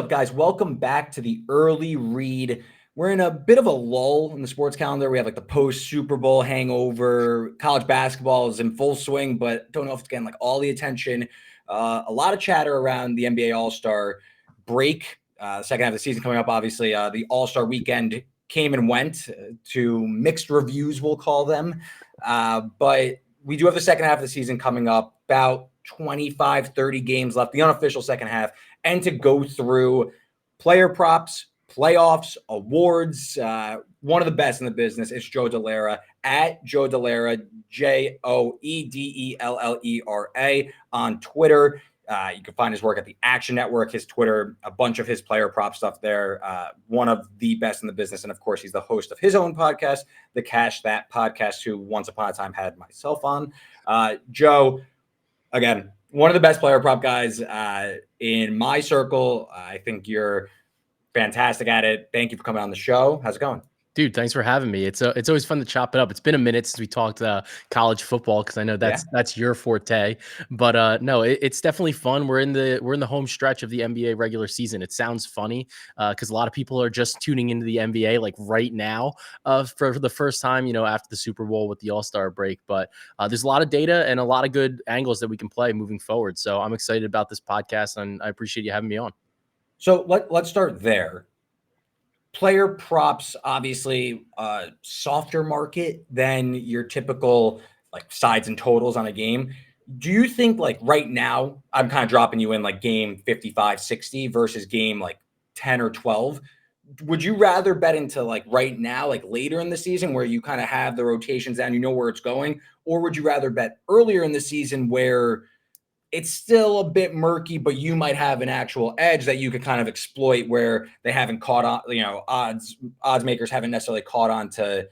up, guys? Welcome back to the early read. We're in a bit of a lull in the sports calendar. We have like the post Super Bowl hangover. College basketball is in full swing, but don't know if it's getting like all the attention. A lot of chatter around the NBA All-Star break. Second half of the season coming up, obviously. The All-Star weekend came and went to mixed reviews, we'll call them. But we do have the second half of the season coming up, about 25, 30 games left, the unofficial second half, and to go through player props, playoffs, awards. One of the best in the business is Joe Dellera, at Joe Dellera, JoeDellera on Twitter. You can find his work at the Action Network, his Twitter, a bunch of his player prop stuff there. One of the best in the business. And of course, he's the host of his own podcast, the Cash That Podcast, who once upon a time had myself on. Joe, again, one of the best player prop guys in my circle. I think you're fantastic at it. Thank you for coming on the show. How's it going? Dude, thanks for having me. It's always fun to chop it up. It's been a minute since we talked college football because I know that's your forte. But no, it's definitely fun. We're in the home stretch of the NBA regular season. It sounds funny because a lot of people are just tuning into the NBA like right now for the first time, after the Super Bowl with the All-Star break. But there's a lot of data and a lot of good angles that we can play moving forward. So I'm excited about this podcast and I appreciate you having me on. So let's start there. Player props, obviously, softer market than your typical like sides and totals on a game. Do you think like right now, I'm kind of dropping you in like game 55, 60 versus game like 10 or 12. Would you rather bet into like right now, like later in the season where you kind of have the rotations down, you know where it's going? Or would you rather bet earlier in the season where it's still a bit murky, but you might have an actual edge that you could kind of exploit where they haven't caught on, odds makers haven't necessarily caught on to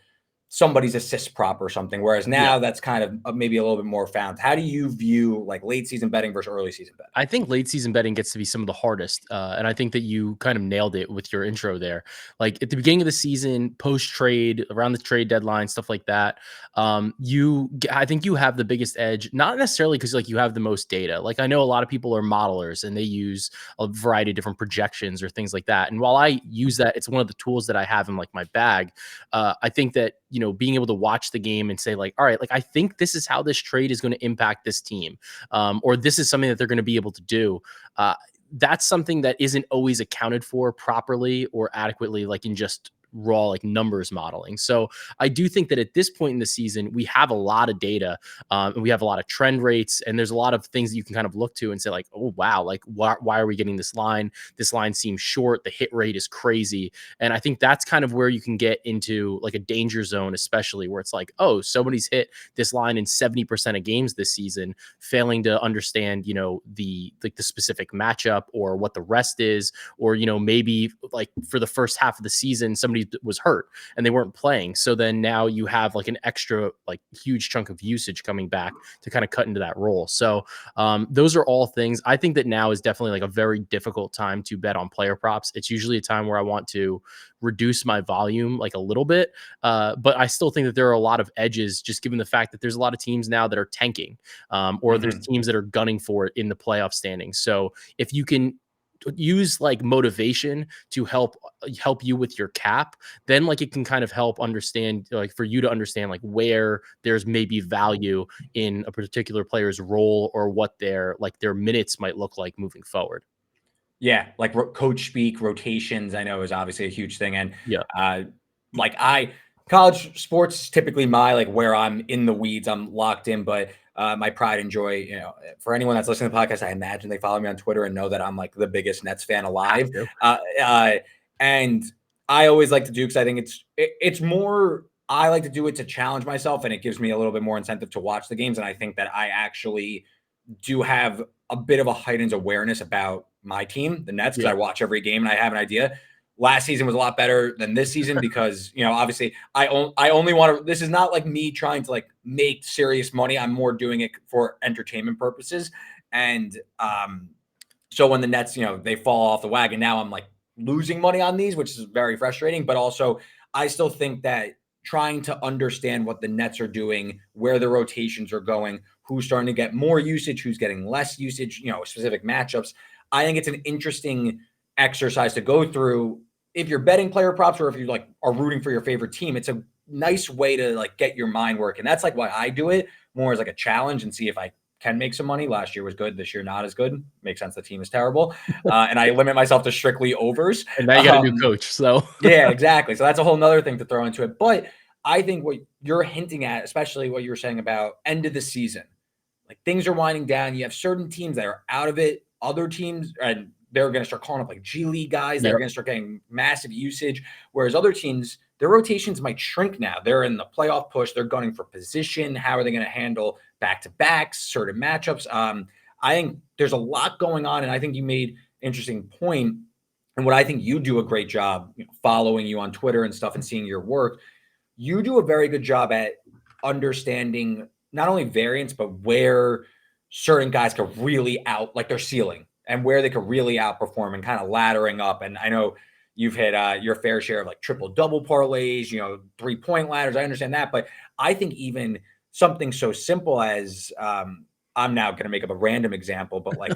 somebody's assist prop or something. Whereas now that's kind of maybe a little bit more found. How do you view like late season betting versus early season betting? I think late season betting gets to be some of the hardest. And I think that you kind of nailed it with your intro there. Like at the beginning of the season, post trade, around the trade deadline, stuff like that. I think you have the biggest edge, not necessarily because like you have the most data. Like I know a lot of people are modelers and they use a variety of different projections or things like that. And while I use that, it's one of the tools that I have in like my bag. I think that, being able to watch the game and say like, all right, like I think this is how this trade is going to impact this team. Or this is something that they're going to be able to do. That's something that isn't always accounted for properly or adequately, like in just raw like numbers modeling. So I do think that at this point in the season, we have a lot of data and we have a lot of trend rates and there's a lot of things that you can kind of look to and say like, oh, wow, like why are we getting this line? This line seems short. The hit rate is crazy. And I think that's kind of where you can get into like a danger zone, especially where it's like, oh, somebody's hit this line in 70% of games this season, failing to understand, the specific matchup or what the rest is, or, maybe like for the first half of the season, somebody was hurt and they weren't playing. So then now you have like an extra like huge chunk of usage coming back to kind of cut into that role. So those are all things. I think that now is definitely like a very difficult time to bet on player props. It's usually a time where I want to reduce my volume like a little bit. But I still think that there are a lot of edges just given the fact that there's a lot of teams now that are tanking or there's teams that are gunning for it in the playoff standings. So if you can use like motivation to help you with your cap, then like it can kind of help understand like for you to understand like where there's maybe value in a particular player's role or what their minutes might look like moving forward. Yeah, like coach speak, rotations, I know is obviously a huge thing. And college sports is typically my like where I'm in the weeds, I'm locked in, but my pride and joy, for anyone that's listening to the podcast, I imagine they follow me on Twitter and know that I'm like the biggest Nets fan alive. And I always like to do, because I think it's more, I like to do it to challenge myself, and it gives me a little bit more incentive to watch the games. And I think that I actually do have a bit of a heightened awareness about my team, the Nets, because I watch every game and I have an idea. Last season was a lot better than this season because, obviously I only want to, this is not like me trying to like make serious money. I'm more doing it for entertainment purposes. And so when the Nets, they fall off the wagon, now I'm like losing money on these, which is very frustrating. But also I still think that trying to understand what the Nets are doing, where the rotations are going, who's starting to get more usage, who's getting less usage, specific matchups. I think it's an interesting exercise to go through if you're betting player props or if you like are rooting for your favorite team. It's a nice way to like get your mind working. That's like why I do it more as like a challenge and see if I can make some money. Last year was good. This year, not as good. Makes sense. The team is terrible. And I limit myself to strictly overs. And now you got a new coach. So Yeah, exactly. So that's a whole nother thing to throw into it. But I think what you're hinting at, especially what you were saying about end of the season, like things are winding down. You have certain teams that are out of it. Other teams, and they're going to start calling up like G League guys. They're yep. going to start getting massive usage. Whereas other teams, their rotations might shrink now. They're in the playoff push. They're gunning for position. How are they going to handle back-to-backs, certain matchups? I think there's a lot going on, and I think you made interesting point. And what I think you do a great job, following you on Twitter and stuff and seeing your work, you do a very good job at understanding not only variance, but where certain guys could really like their ceiling and where they could really outperform and kind of laddering up. And I know you've hit your fair share of like triple double parlays, 3-point ladders. I understand that. But I think even something so simple as I'm now going to make up a random example, but like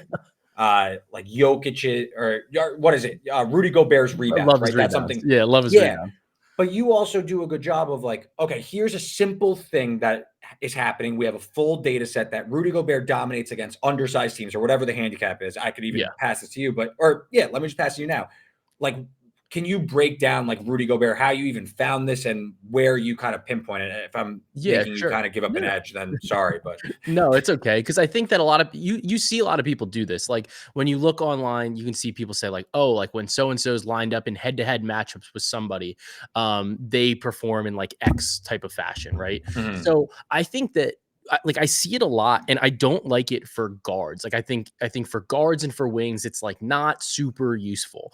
Jokic or what is it? Rudy Gobert's rebounds, right? That's something. Yeah, love his rebound. But you also do a good job of like, okay, here's a simple thing that is happening. We have a full data set that Rudy Gobert dominates against undersized teams or whatever the handicap is. I could even pass this to you, let me just pass it to you now. Like, can you break down like Rudy Gobert, how you even found this and where you kind of pinpoint it? If I'm making you kind of give up an edge, then sorry, but no, it's okay. Cause I think that a lot of you see a lot of people do this. Like when you look online, you can see people say like, oh, like when so-and-so's lined up in head-to-head matchups with somebody, they perform in like X type of fashion. Right. Mm-hmm. So I think that I see it a lot and I don't like it for guards. Like I think for guards and for wings, it's like not super useful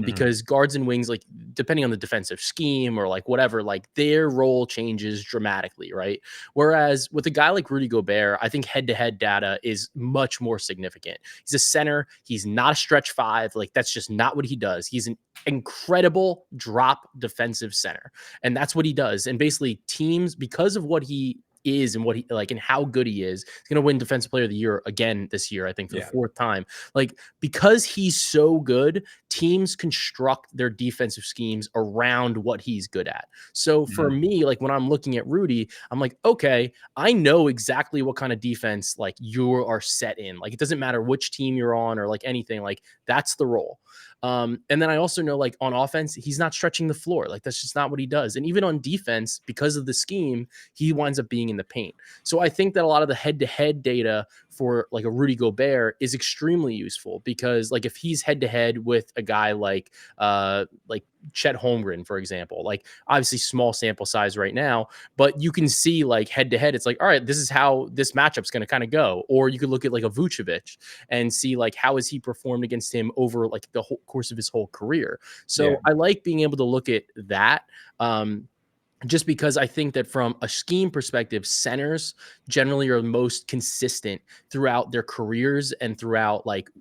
because guards and wings, like depending on the defensive scheme or like whatever, like their role changes dramatically. Right. Whereas with a guy like Rudy Gobert, I think head-to-head data is much more significant. He's a center. He's not a stretch five. Like that's just not what he does. He's an incredible drop defensive center. And that's what he does. And basically teams, because of what he is and what he like and how good he is, he's gonna win defensive player of the year again this year, I think for the fourth time. Like because he's so good, teams construct their defensive schemes around what he's good at. So for me, like when I'm looking at Rudy, I'm like, okay, I know exactly what kind of defense like you are set in. Like it doesn't matter which team you're on or like anything, like that's the role. And then I also know like on offense, he's not stretching the floor. Like that's just not what he does. And even on defense, because of the scheme, he winds up being in the paint. So I think that a lot of the head-to-head data for like a Rudy Gobert is extremely useful because like if he's head-to-head with a guy like Chet Holmgren, for example, like obviously small sample size right now, but you can see like head-to-head, it's like, all right, this is how this matchup's going to kind of go. Or you could look at like a Vucevic and see like how has he performed against him over like the whole course of his whole career. So I like being able to look at that. Just because I think that from a scheme perspective, centers generally are most consistent throughout their careers and throughout like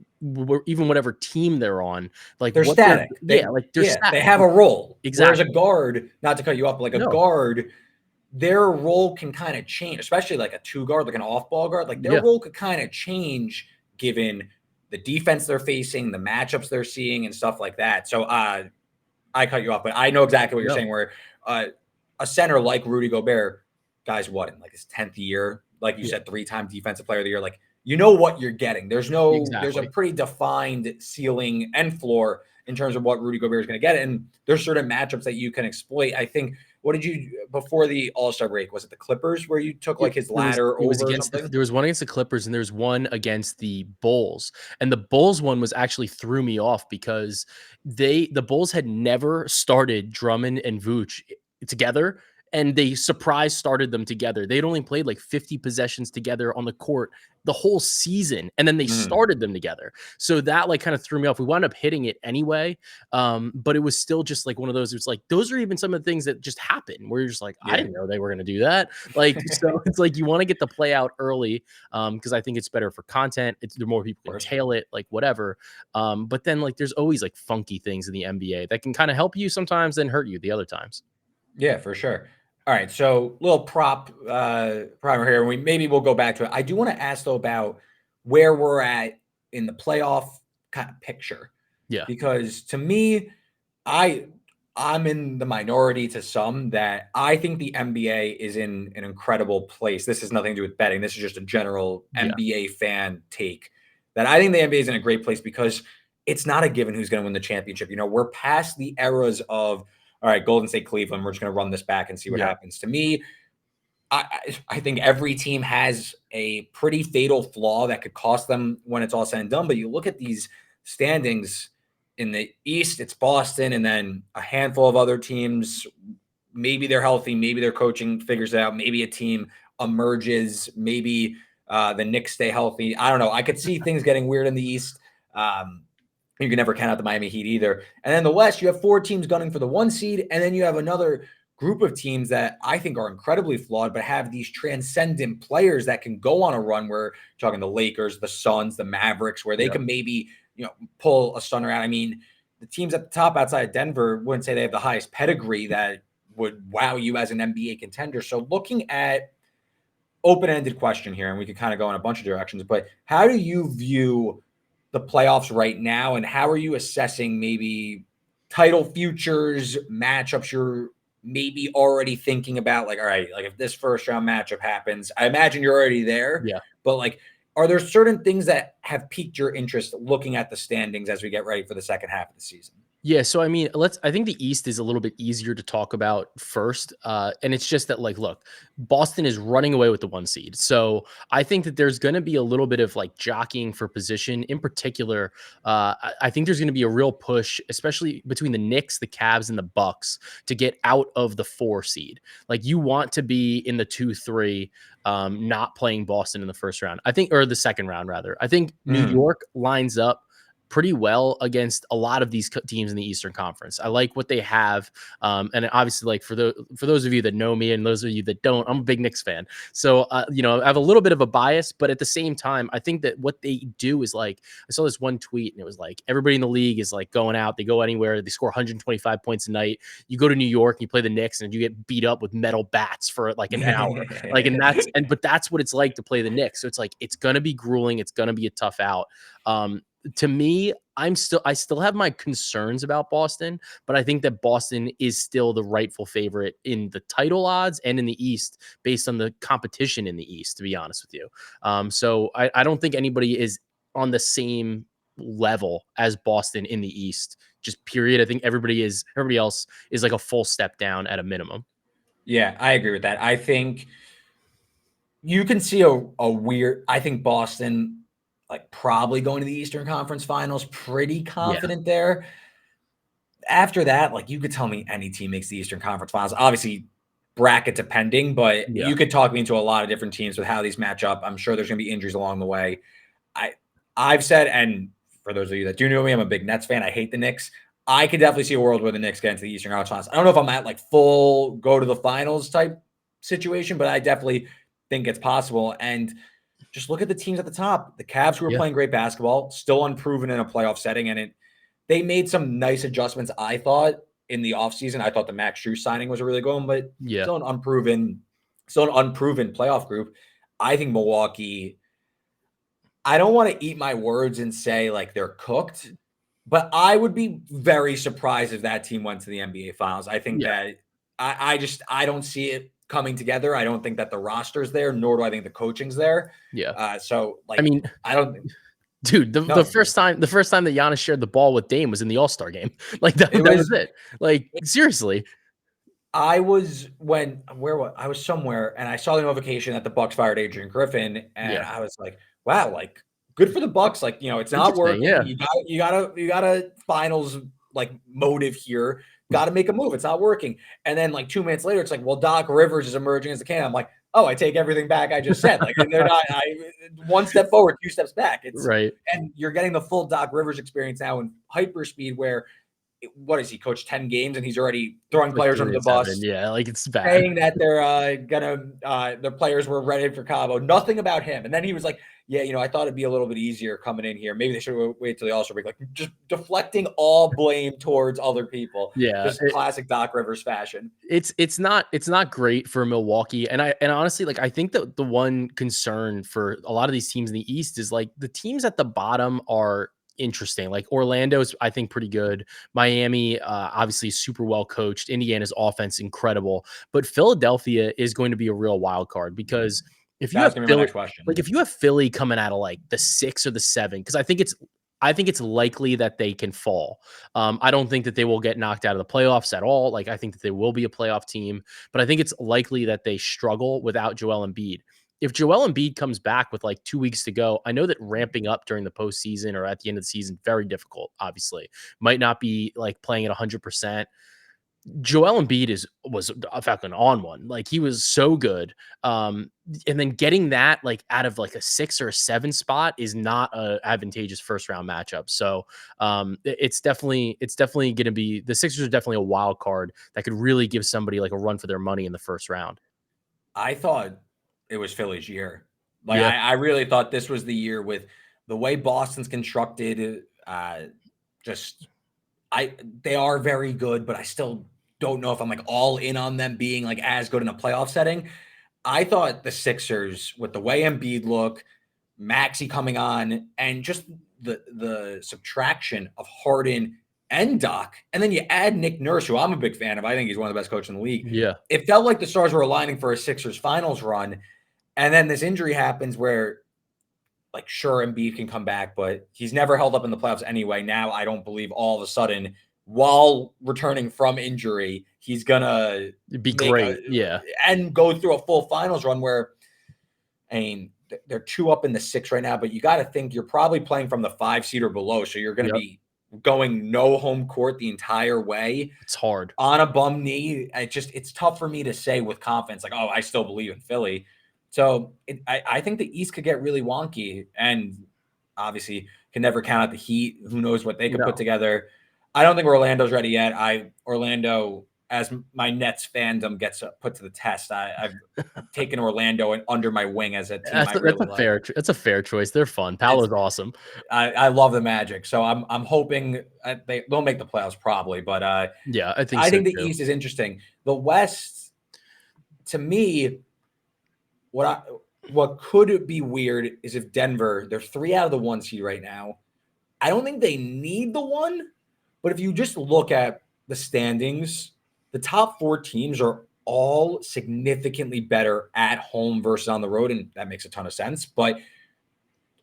even whatever team they're on. Like they're static. They have a role. Exactly. Whereas a guard, not to cut you off, like a guard, their role can kind of change, especially like a two guard, like an off ball guard. Like their role could kind of change given the defense they're facing, the matchups they're seeing, and stuff like that. So I cut you off, but I know exactly what you're saying. Where a center like Rudy Gobert, guys, what in like his 10th year, like you said, 3-time defensive player of the year, like you know what you're getting. There's a pretty defined ceiling and floor in terms of what Rudy Gobert is going to get, and there's certain matchups that you can exploit. I think. What did you before the All-Star break? Was it the Clippers where you took like his ladder over something? There was one against the Clippers and there's one against the Bulls. And the Bulls one was actually threw me off because the Bulls had never started Drummond and Vooch together. And they surprise started them together. They'd only played like 50 possessions together on the court the whole season. And then they started them together. So that like kind of threw me off. We wound up hitting it anyway. But it was still just like one of those, it's like, those are even some of the things that just happen where you're just like, I didn't know they were going to do that. Like, so it's like, you want to get the play out early. Cause I think it's better for content. The more people can tail it, like whatever. But then like, there's always like funky things in the NBA that can kind of help you sometimes, then hurt you the other times. Yeah, for sure. All right, so little prop primer here. Maybe we'll go back to it. I do want to ask though about where we're at in the playoff kind of picture. Yeah. because to me, I I'm in the minority to some that I think the NBA is in an incredible place. This has nothing to do with betting. This is just a general Yeah. NBA fan take that I think the NBA is in a great place because it's not a given who's going to win the championship. We're past the eras of all right, Golden State, Cleveland. We're just going to run this back and see what Yeah. happens. To me, I think every team has a pretty fatal flaw that could cost them when it's all said and done. But you look at these standings in the East, it's Boston, and then a handful of other teams. Maybe they're healthy, maybe their coaching figures it out, maybe a team emerges, maybe the Knicks stay healthy. I don't know. I could see things getting weird in the East. Um, you can never count out the Miami Heat either. And then the West, you have four teams gunning for the one seed, and then you have another group of teams that I think are incredibly flawed, but have these transcendent players that can go on a run. Where talking the Lakers, the Suns, the Mavericks, where they Yeah. can maybe pull a stunner out. I mean, the teams at the top outside of Denver wouldn't say they have the highest pedigree that would wow you as an NBA contender. So looking at open-ended question here, and we could kind of go in a bunch of directions, but how do you view the playoffs right now, and how are you assessing maybe title futures, matchups you're maybe already thinking about? Like, all right, like if this first round matchup happens, I imagine you're already there, Yeah. but like, are there certain things that have piqued your interest looking at the standings as we get ready for the second half of the season? Yeah, so I mean, I think the East is a little bit easier to talk about first. And it's just that, like, look, Boston is running away with the one seed. So I think that there's gonna be a little bit of like jockeying for position. In particular, I think there's gonna be a real push, especially between the Knicks, the Cavs, and the Bucks to get out of the 4 seed. Like you want to be in the 2-3, not playing Boston in the first round. I think, or the second round rather. I think New Mm. York lines up pretty well against a lot of these teams in the Eastern Conference. I like what they have, and obviously, like for those of you that know me and those of you that don't, I'm a big Knicks fan. So I have a little bit of a bias, but at the same time, I think that what they do is like I saw this one tweet and it was like everybody in the league is like going out, they go anywhere, they score 125 points a night. You go to New York and you play the Knicks and you get beat up with metal bats for like an hour. Like, but that's what it's like to play the Knicks. So it's like it's gonna be grueling, it's gonna be a tough out. To me, I still have my concerns about Boston, but I think that Boston is still the rightful favorite in the title odds and in the East based on the competition in the East, to be honest with you. So I don't think anybody is on the same level as Boston in the East, just period. I think everybody else is like a full step down at a minimum. Yeah, I agree with that. I think you can see a weird. I think Boston, like probably going to the Eastern Conference Finals, pretty Yeah. confident there. After that, like you could tell me any team makes the Eastern Conference Finals. Obviously, bracket depending, but Yeah. you could talk me into a lot of different teams with how these match up. I'm sure there's going to be injuries along the way. I I've said, and for those of you that do know me, I'm a big Nets fan. I hate the Knicks. I could definitely see a world where the Knicks get into the Eastern Conference Finals. I don't know if I'm at like full go to the finals type situation, but I definitely think it's possible. And just look at the teams at the top. The Cavs, who are Yeah. playing great basketball, still unproven in a playoff setting, and they made some nice adjustments, I thought, in the offseason. I thought the Max Strus signing was a really good one, but Yeah. still an unproven playoff group. I think Milwaukee, I don't want to eat my words and say like they're cooked, but I would be very surprised if that team went to the NBA Finals. I think Yeah. that I don't see it coming together. I don't think that the roster's there, nor do I think the coaching's there. Yeah. So I like mean, I don't think dude, the no. first time that Giannis shared the ball with Dame was in the All-Star game. Like It that was was it. Like seriously. I was when where was I was somewhere and I saw the notification that the Bucks fired Adrian Griffin, and Yeah. I was like, wow, like good for the Bucks. Like, it's not Interesting. working. Yeah. You got a finals like motive here. Got to make a move. It's not working. And then like 2 minutes later, it's like, well, Doc Rivers is emerging as the can. I'm like, oh, I take everything back I just said. Like, and they're not. One step forward, 2 steps back. Right. And you're getting the full Doc Rivers experience now in hyperspeed, where what is he coached 10 games and he's already throwing Like players 3 under the and 7. bus, Yeah, like it's bad. saying that they're the players were ready for Cabo. Nothing about him. And then he was like, "Yeah, I thought it'd be a little bit easier coming in here. Maybe they should wait till the All-Star break." Like just deflecting all blame towards other people. Yeah. Just classic Doc Rivers fashion. It's not great for Milwaukee. And honestly, like I think that the one concern for a lot of these teams in the East is like the teams at the bottom are interesting. Like Orlando's, I think, pretty good. Miami, obviously super well coached. Indiana's offense incredible, but Philadelphia is going to be a real wild card because if you That have was going to be my Philly, next question. like if you have Philly coming out of like the 6 or the 7, because I think it's likely that they can fall. I don't think that they will get knocked out of the playoffs at all. Like I think that they will be a playoff team, but I think it's likely that they struggle without Joel Embiid. If Joel Embiid comes back with like 2 weeks to go, I know that ramping up during the postseason or at the end of the season very difficult. Obviously, might not be like playing at 100%. Joel Embiid was a fucking on one. Like he was so good. And then getting that like out of like a 6 or a 7 spot is not a advantageous first round matchup. So it's definitely going to be, the Sixers are definitely a wild card that could really give somebody like a run for their money in the first round. I thought it was Philly's year. Like Yeah. I really thought this was the year with the way Boston's constructed. Just I they are very good, but I still don't know if I'm like all in on them being like as good in a playoff setting. I thought the Sixers, with the way Embiid look, Maxi coming on, and just the subtraction of Harden and Doc, and then you add Nick Nurse, who I'm a big fan of. I think he's one of the best coaches in the league. Yeah. It felt like the stars were aligning for a Sixers finals run, and then this injury happens where, like, sure, Embiid can come back, but he's never held up in the playoffs anyway. Now I don't believe all of a sudden, while returning from injury, he's gonna It'd be make a great. Yeah. and go through a full finals run where, I mean, they're 2 up in the 6 right now, but you got to think you're probably playing from the 5 seed or below. So you're going to Yep. be going no home court the entire way It's hard. on a bum knee. It's tough for me to say with confidence, like, oh, I still believe in Philly. So I think the East could get really wonky, and obviously can never count out the Heat. Who knows what they could put No. together. I don't think Orlando's ready yet. Orlando, as my Nets fandom gets put to the test, I've taken Orlando and under my wing as a team I That's really like. that's a fair choice. They're fun. It's Paolo's awesome. I love the Magic, so I'm hoping they'll make the playoffs probably, but Yeah, I think I so think the too. East is interesting. The West, to me, what could be weird is if Denver, they're 3 out of the 1 seed right now. I don't think they need the 1, but if you just look at the standings, the top 4 teams are all significantly better at home versus on the road, and that makes a ton of sense. But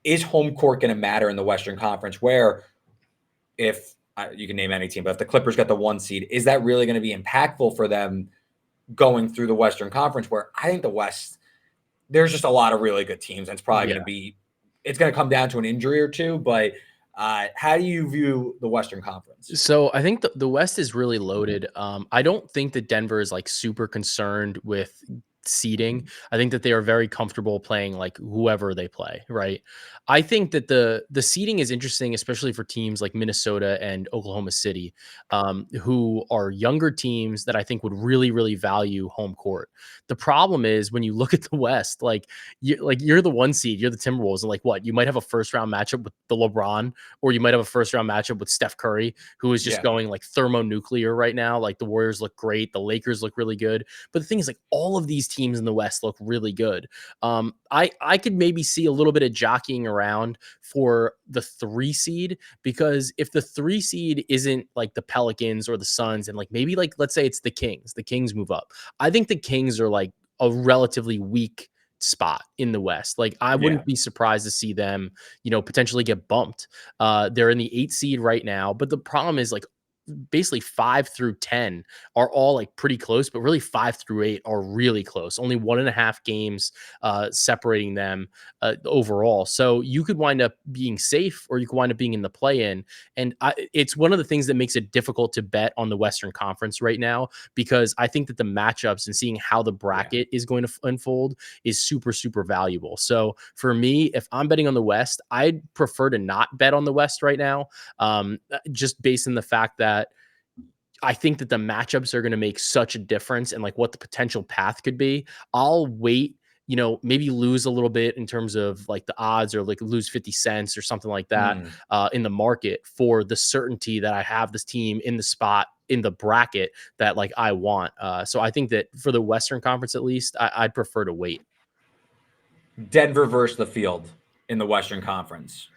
is home court going to matter in the Western Conference? Where if you can name any team, but if the Clippers got the 1 seed, is that really going to be impactful for them going through the Western Conference? Where I think the West, there's just a lot of really good teams, and it's probably Yeah. going to be, it's going to come down to an injury or two. But how do you view the Western Conference? So I think the West is really loaded. I don't think that Denver is like super concerned with seeding. I think that they are very comfortable playing like whoever they play, right? I think that the seeding is interesting, especially for teams like Minnesota and Oklahoma City, who are younger teams that I think would really, really value home court. The problem is when you look at the West, you're the 1 seed, you're the Timberwolves, and like what? You might have a first round matchup with the LeBron, or you might have a first round matchup with Steph Curry, who is just Yeah. going like thermonuclear right now. Like the Warriors look great, the Lakers look really good. But the thing is, like all of these teams in the West look really good. I could maybe see a little bit of jockeying around for the 3 seed, because if the 3 seed isn't like the Pelicans or the Suns, and like maybe like let's say it's the Kings move up. I think the Kings are like a relatively weak spot in the West. Like I Yeah. wouldn't be surprised to see them, potentially get bumped. They're in the 8 seed right now, but the problem is like basically 5 through 10 are all like pretty close, but really 5 through 8 are really close. Only 1.5 games separating them overall. So you could wind up being safe, or you could wind up being in the play-in. And it's one of the things that makes it difficult to bet on the Western Conference right now, because I think that the matchups and seeing how the Yeah. bracket is going to unfold is super, super valuable. So for me, if I'm betting on the West, I'd prefer to not bet on the West right now, just based on the fact that I think that the matchups are going to make such a difference and like what the potential path could be. I'll wait, maybe lose a little bit in terms of like the odds, or like lose 50 cents or something like that Mm. in the market, for the certainty that I have this team in the spot in the bracket that like I want. So I think that for the Western Conference, at least, I'd prefer to wait. Denver versus the field in the Western Conference.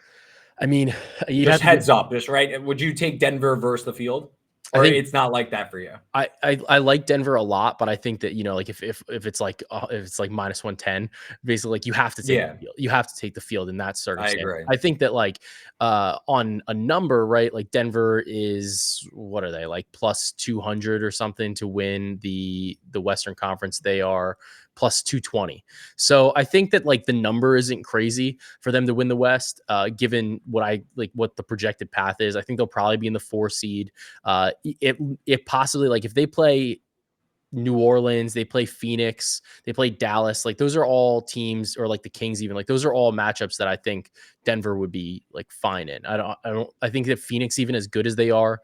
I mean, you'd Just have to get. heads up, just right. Would you take Denver versus the field, I or think it's not like that for you? I like Denver a lot, but I think that, like if it's like if it's like -110, basically like you have to take the Yeah, field. You have to take the field in that I circumstance. agree. I think that like on a number, right? Like Denver is, what are they, like plus 200 or something to win the Western Conference. They are plus 220. So I think that like the number isn't crazy for them to win the West, given what the projected path is. I think they'll probably be in the 4 seed. If possibly, like if they play New Orleans, they play Phoenix, they play Dallas, like those are all teams, or like the Kings even, like those are all matchups that I think Denver would be like fine in. I think that Phoenix, even as good as they are,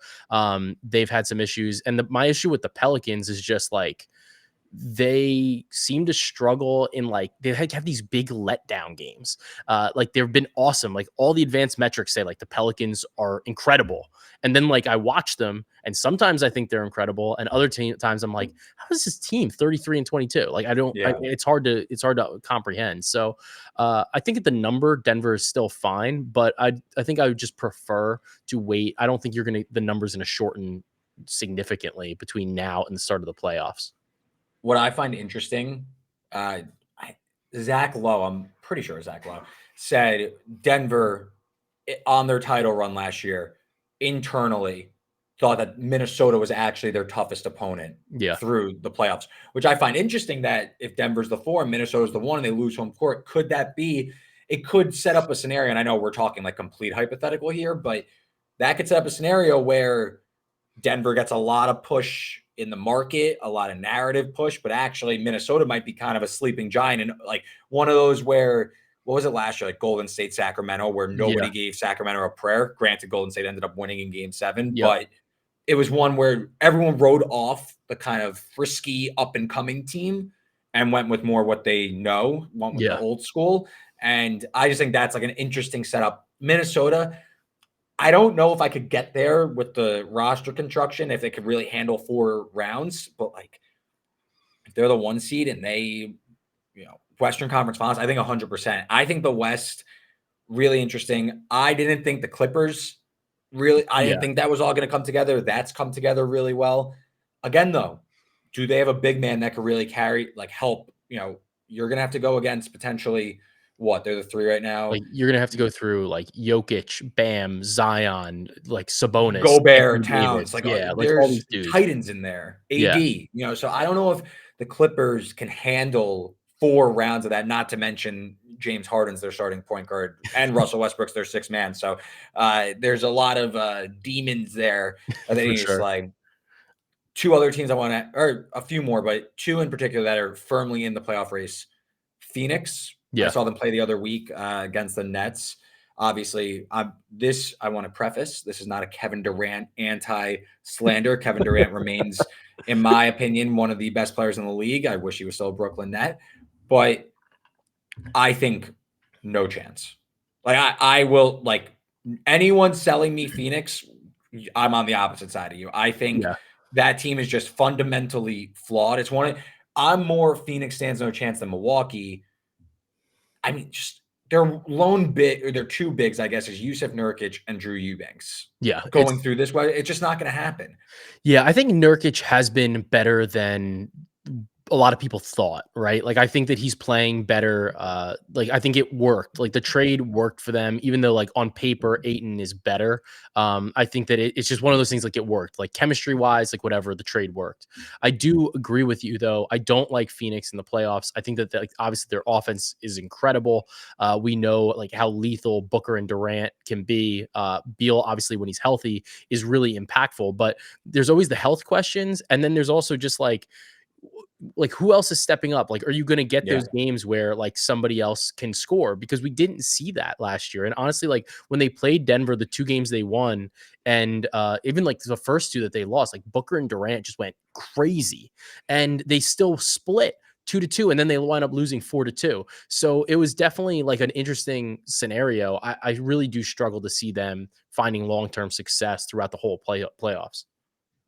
they've had some issues. And my issue with the Pelicans is just like they seem to struggle in, like they have these big letdown games. Like they've been awesome. Like all the advanced metrics say like the Pelicans are incredible. And then like I watch them and sometimes I think they're incredible. And other times I'm like, how is this team 33 and 22? Like Yeah. it's hard to comprehend. So I think at the number, Denver is still fine, but I think I would just prefer to wait. I don't think the number's going to shorten significantly between now and the start of the playoffs. What I find interesting, uh, Zach Lowe, I'm pretty sure Zach Lowe said Denver on their title run last year internally thought that Minnesota was actually their toughest opponent Yeah. through the playoffs, which I find interesting that if Denver's the 4 and Minnesota's the 1 and they lose home court, could that be? It could set up a scenario, and I know we're talking like complete hypothetical here, but that could set up a scenario where Denver gets a lot of push in the market, a lot of narrative push, but actually Minnesota might be kind of a sleeping giant and like one of those where what was it last year, like Golden State, Sacramento, where nobody Yeah. gave Sacramento a prayer. Granted, Golden State ended up winning in Game 7, Yep. but it was one where everyone rode off the kind of frisky up and coming team and went with more what they know, went with the Yeah. old school. And I just think that's like an interesting setup. Minnesota, I don't know if I could get there with the roster construction, if they could really handle 4 rounds, but like if they're the 1 seed and they, Western Conference Finals, I think 100%. I think the West really interesting. I didn't think the Clippers I didn't Yeah. think that was all going to come together. That's come together really well. Again, though, do they have a big man that could really carry, like help? You're going to have to go against potentially what? They're the 3 right now. Like, you're gonna have to go through, like, Jokic, Bam, Zion, like, Sabonis, Gobert, Anthony Towns, Davis. like Yeah, like, all there's these dudes. titans in there. Yeah. AD, so I don't know if the Clippers can handle 4 rounds of that. Not to mention James Harden's their starting point guard and Russell Westbrook's their 6 man. So there's a lot of demons there that they For need to sure. slay. 2 other teams I want to, or a few more, but 2 in particular that are firmly in the playoff race. Phoenix, I Yeah. saw them play the other week against the Nets. Obviously, I want to preface this is not a Kevin Durant anti slander. Kevin Durant remains, in my opinion, one of the best players in the league. I wish he was still a Brooklyn Net, but I think no chance. Like I will like anyone selling me Phoenix. I'm on the opposite side of you. I think Yeah. that team is just fundamentally flawed. I'm more Phoenix stands no chance than Milwaukee. I mean, just their lone big or their 2 bigs, I guess, is Yusuf Nurkic and Drew Eubanks Yeah. going through this way. It's just not going to happen. Yeah, I think Nurkic has been better than a lot of people thought, right? Like I think that he's playing better. Like I think it worked. Like the trade worked for them, even though like on paper Aiton is better. I think that it's just one of those things. Like it worked, like chemistry wise, like whatever. The trade worked. I do agree with you though. I don't like Phoenix in the playoffs. I think that like obviously their offense is incredible. We know like how lethal Booker and Durant can be. Beal obviously when he's healthy is really impactful, but there's always the health questions, and then there's also just like who else is stepping up? Like, are you going to get Yeah. those games where like somebody else can score? Because we didn't see that last year. And honestly, like when they played Denver, the 2 games they won, and even like the first 2 that they lost, like Booker and Durant just went crazy, and they still split 2-2, and then they wind up losing 4-2. So it was definitely like an interesting scenario. I really do struggle to see them finding long-term success throughout the whole playoffs.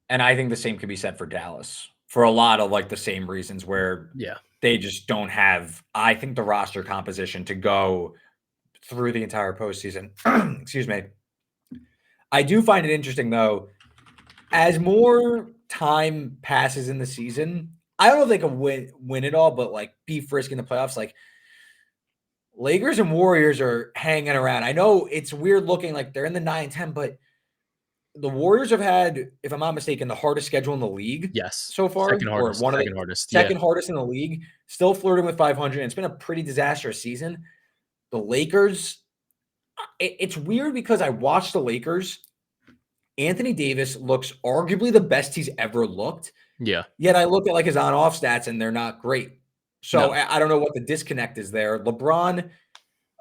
And I think the same could be said for Dallas for a lot of like the same reasons where Yeah. they just don't have, I think, the roster composition to go through the entire postseason. Excuse me. I do find it interesting though, as more time passes in the season, I don't know if they can win it all, but like be frisky in the playoffs. Like Lakers and Warriors are hanging around. I know it's weird looking like they're in the 9-10, but the Warriors have had, if I'm not mistaken, the hardest schedule in the league Yes. so far, Second or hardest. one of the Second hardest. Yeah. second hardest in the league. Still flirting with 500. And it's been a pretty disastrous season. The Lakers, it's weird because I watched the Lakers. Anthony Davis looks arguably the best he's ever looked. Yeah. Yet I look at like his on-off stats and they're not great. So No. I don't know what the disconnect is there. LeBron,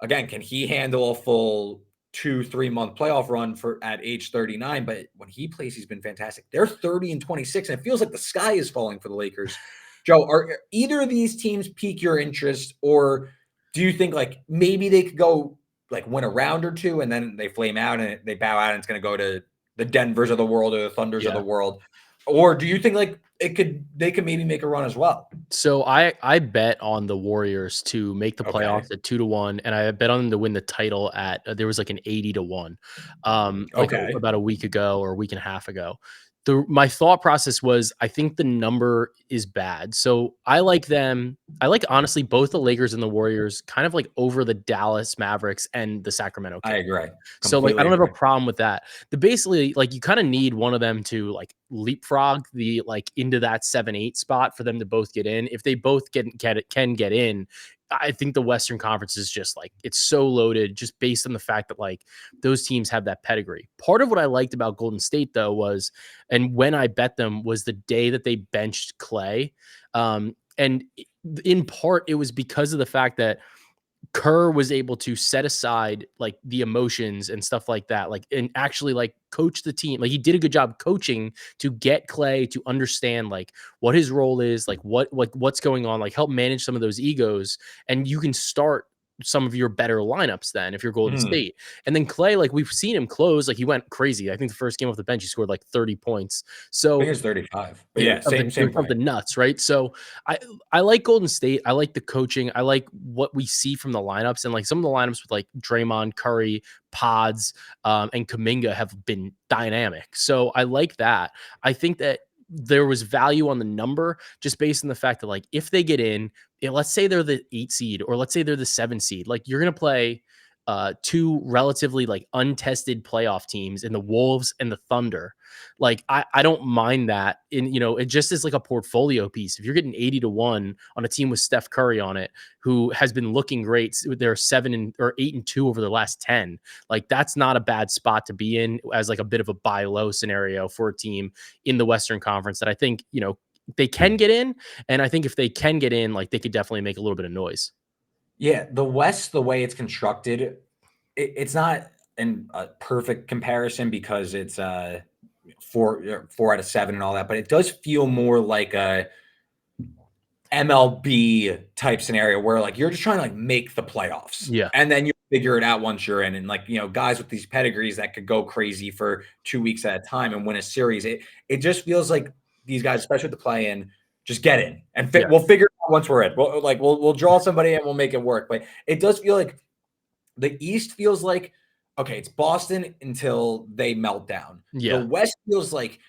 again, can he handle a full 2-3 month playoff run at age 39? But when he plays, he's been fantastic. They're 30-26, and it feels like the sky is falling for the Lakers. Joe, are either of these teams pique your interest, or do you think like maybe they could go like win a round or two and then they flame out and they bow out and it's going to go to the Denvers of the world or the Thunders of the world? Or do you think like they could maybe make a run as well? So I bet on the Warriors to make the playoffs at 2-1, and I bet on them to win the title at there was like an 80-1, about a week ago or a week and a half ago. My thought process was I think the number is bad. So I like them. I like honestly both the Lakers and the Warriors kind of like over the Dallas Mavericks and the Sacramento Kings. I agree. So like I don't have Completely a problem with that. The basically like you kind of need one of them to like leapfrog the like into that 7-8 spot for them to both get in. If they both can get in, I think the Western Conference is just like it's so loaded just based on the fact that like those teams have that pedigree. Part of what I liked about Golden State though was, and when I bet them was the day that they benched Clay. And in part it was because of the fact that Kerr was able to set aside like the emotions and stuff like that, like and actually like coach the team. Like he did a good job coaching to get Clay to understand like what his role is, like what's going on, like help manage some of those egos, and you can start some of your better lineups then if you're Golden State. And then Clay, like we've seen him close, like he went crazy. I think the first game off the bench he scored like 30 points. I think So it's 35. But it yeah, was something, same point. something nuts, right? So I like Golden State. I like the coaching. I like what we see from the lineups, and like some of the lineups with like Draymond, Curry, Pods, and Kuminga have been dynamic. So I like that. I think that there was value on the number just based on the fact that like if they get in, let's say they're the 8 seed or let's say they're the 7 seed, like you're gonna play two relatively like untested playoff teams in the Wolves and the Thunder. Like I don't mind that in, it just is like a portfolio piece. If you're getting 80-1 on a team with Steph Curry on it, who has been looking great, they're 8-2 over the last 10. Like that's not a bad spot to be in as like a bit of a buy low scenario for a team in the Western Conference that I think, they can get in. And I think if they can get in, like they could definitely make a little bit of noise. Yeah, the West, the way it's constructed, it's not a perfect comparison because it's 4 out of 7 and all that, but it does feel more like a MLB type scenario where like you're just trying to like make the playoffs. Yeah. And then you figure it out once you're in. And like, guys with these pedigrees that could go crazy for 2 weeks at a time and win a series. It just feels like these guys, especially with the play in, just get in and we'll figure it out once we're in. We'll draw somebody and we'll make it work. But it does feel like the East feels like, okay, it's Boston until they melt down. Yeah. The West feels like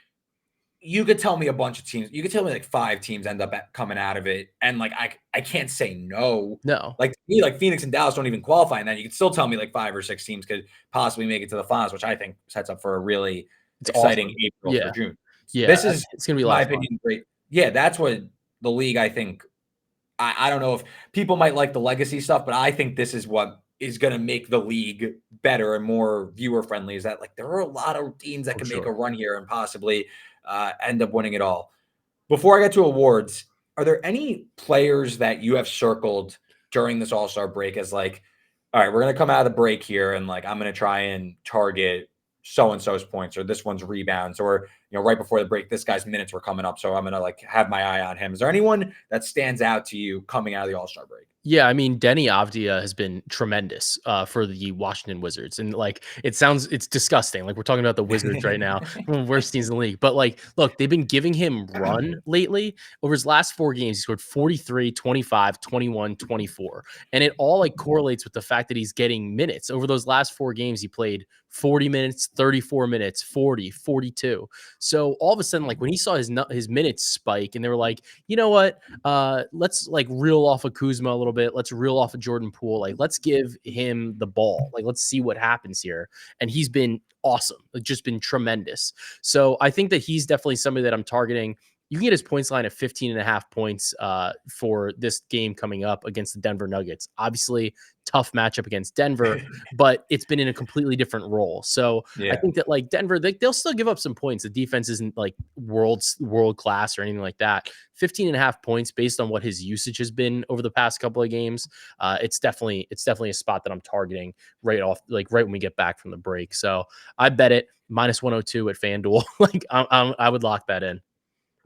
you could tell me a bunch of teams. You could tell me like 5 teams end up coming out of it, and like I can't say no. No. Like to me, like Phoenix and Dallas don't even qualify in that. You could still tell me like 5 or 6 teams could possibly make it to the finals, which I think sets up for a really exciting awesome. April for June. Yeah, this is it's gonna be a my lot of fun. opinion. Great. Yeah, that's what the league. I think. I don't know if people might like the legacy stuff, but I think this is what is going to make the league better and more viewer friendly. Is that like there are a lot of teams that can make a run here and possibly end up winning it all. Before I get to awards, are there any players that you have circled during this All-Star break as like, all right, we're going to come out of the break here and like I'm going to try and target so-and-so's points or this one's rebounds or, right before the break, this guy's minutes were coming up. So I'm going to like have my eye on him. Is there anyone that stands out to you coming out of the All-Star break? Yeah, I mean, Denny Avdia has been tremendous for the Washington Wizards, and like it's disgusting. Like we're talking about the Wizards right now, one of the worst teams in the league. But like, look, they've been giving him run lately. Over his last 4 games, he scored 43, 25, 21, 24, and it all like correlates with the fact that he's getting minutes. Over those last 4 games, he played 40 minutes, 34 minutes, 40, 42. So all of a sudden, like when he saw his minutes spike, and they were like, you know what? Let's like reel off a Kuzma a little bit. Let's reel off a Jordan Poole. Like, let's give him the ball. Like, let's see what happens here. And he's been awesome. Like, just been tremendous. So I think that he's definitely somebody that I'm targeting. You can get his points line at 15 and a half points for this game coming up against the Denver Nuggets. Obviously, tough matchup against Denver, but it's been in a completely different role. So I Yeah. think that like Denver, they'll still give up some points. The defense isn't like world class or anything like that. 15 and a half points based on what his usage has been over the past couple of games. It's definitely a spot that I'm targeting right off, like right when we get back from the break. So I bet it minus 102 at FanDuel. Like I would lock that in.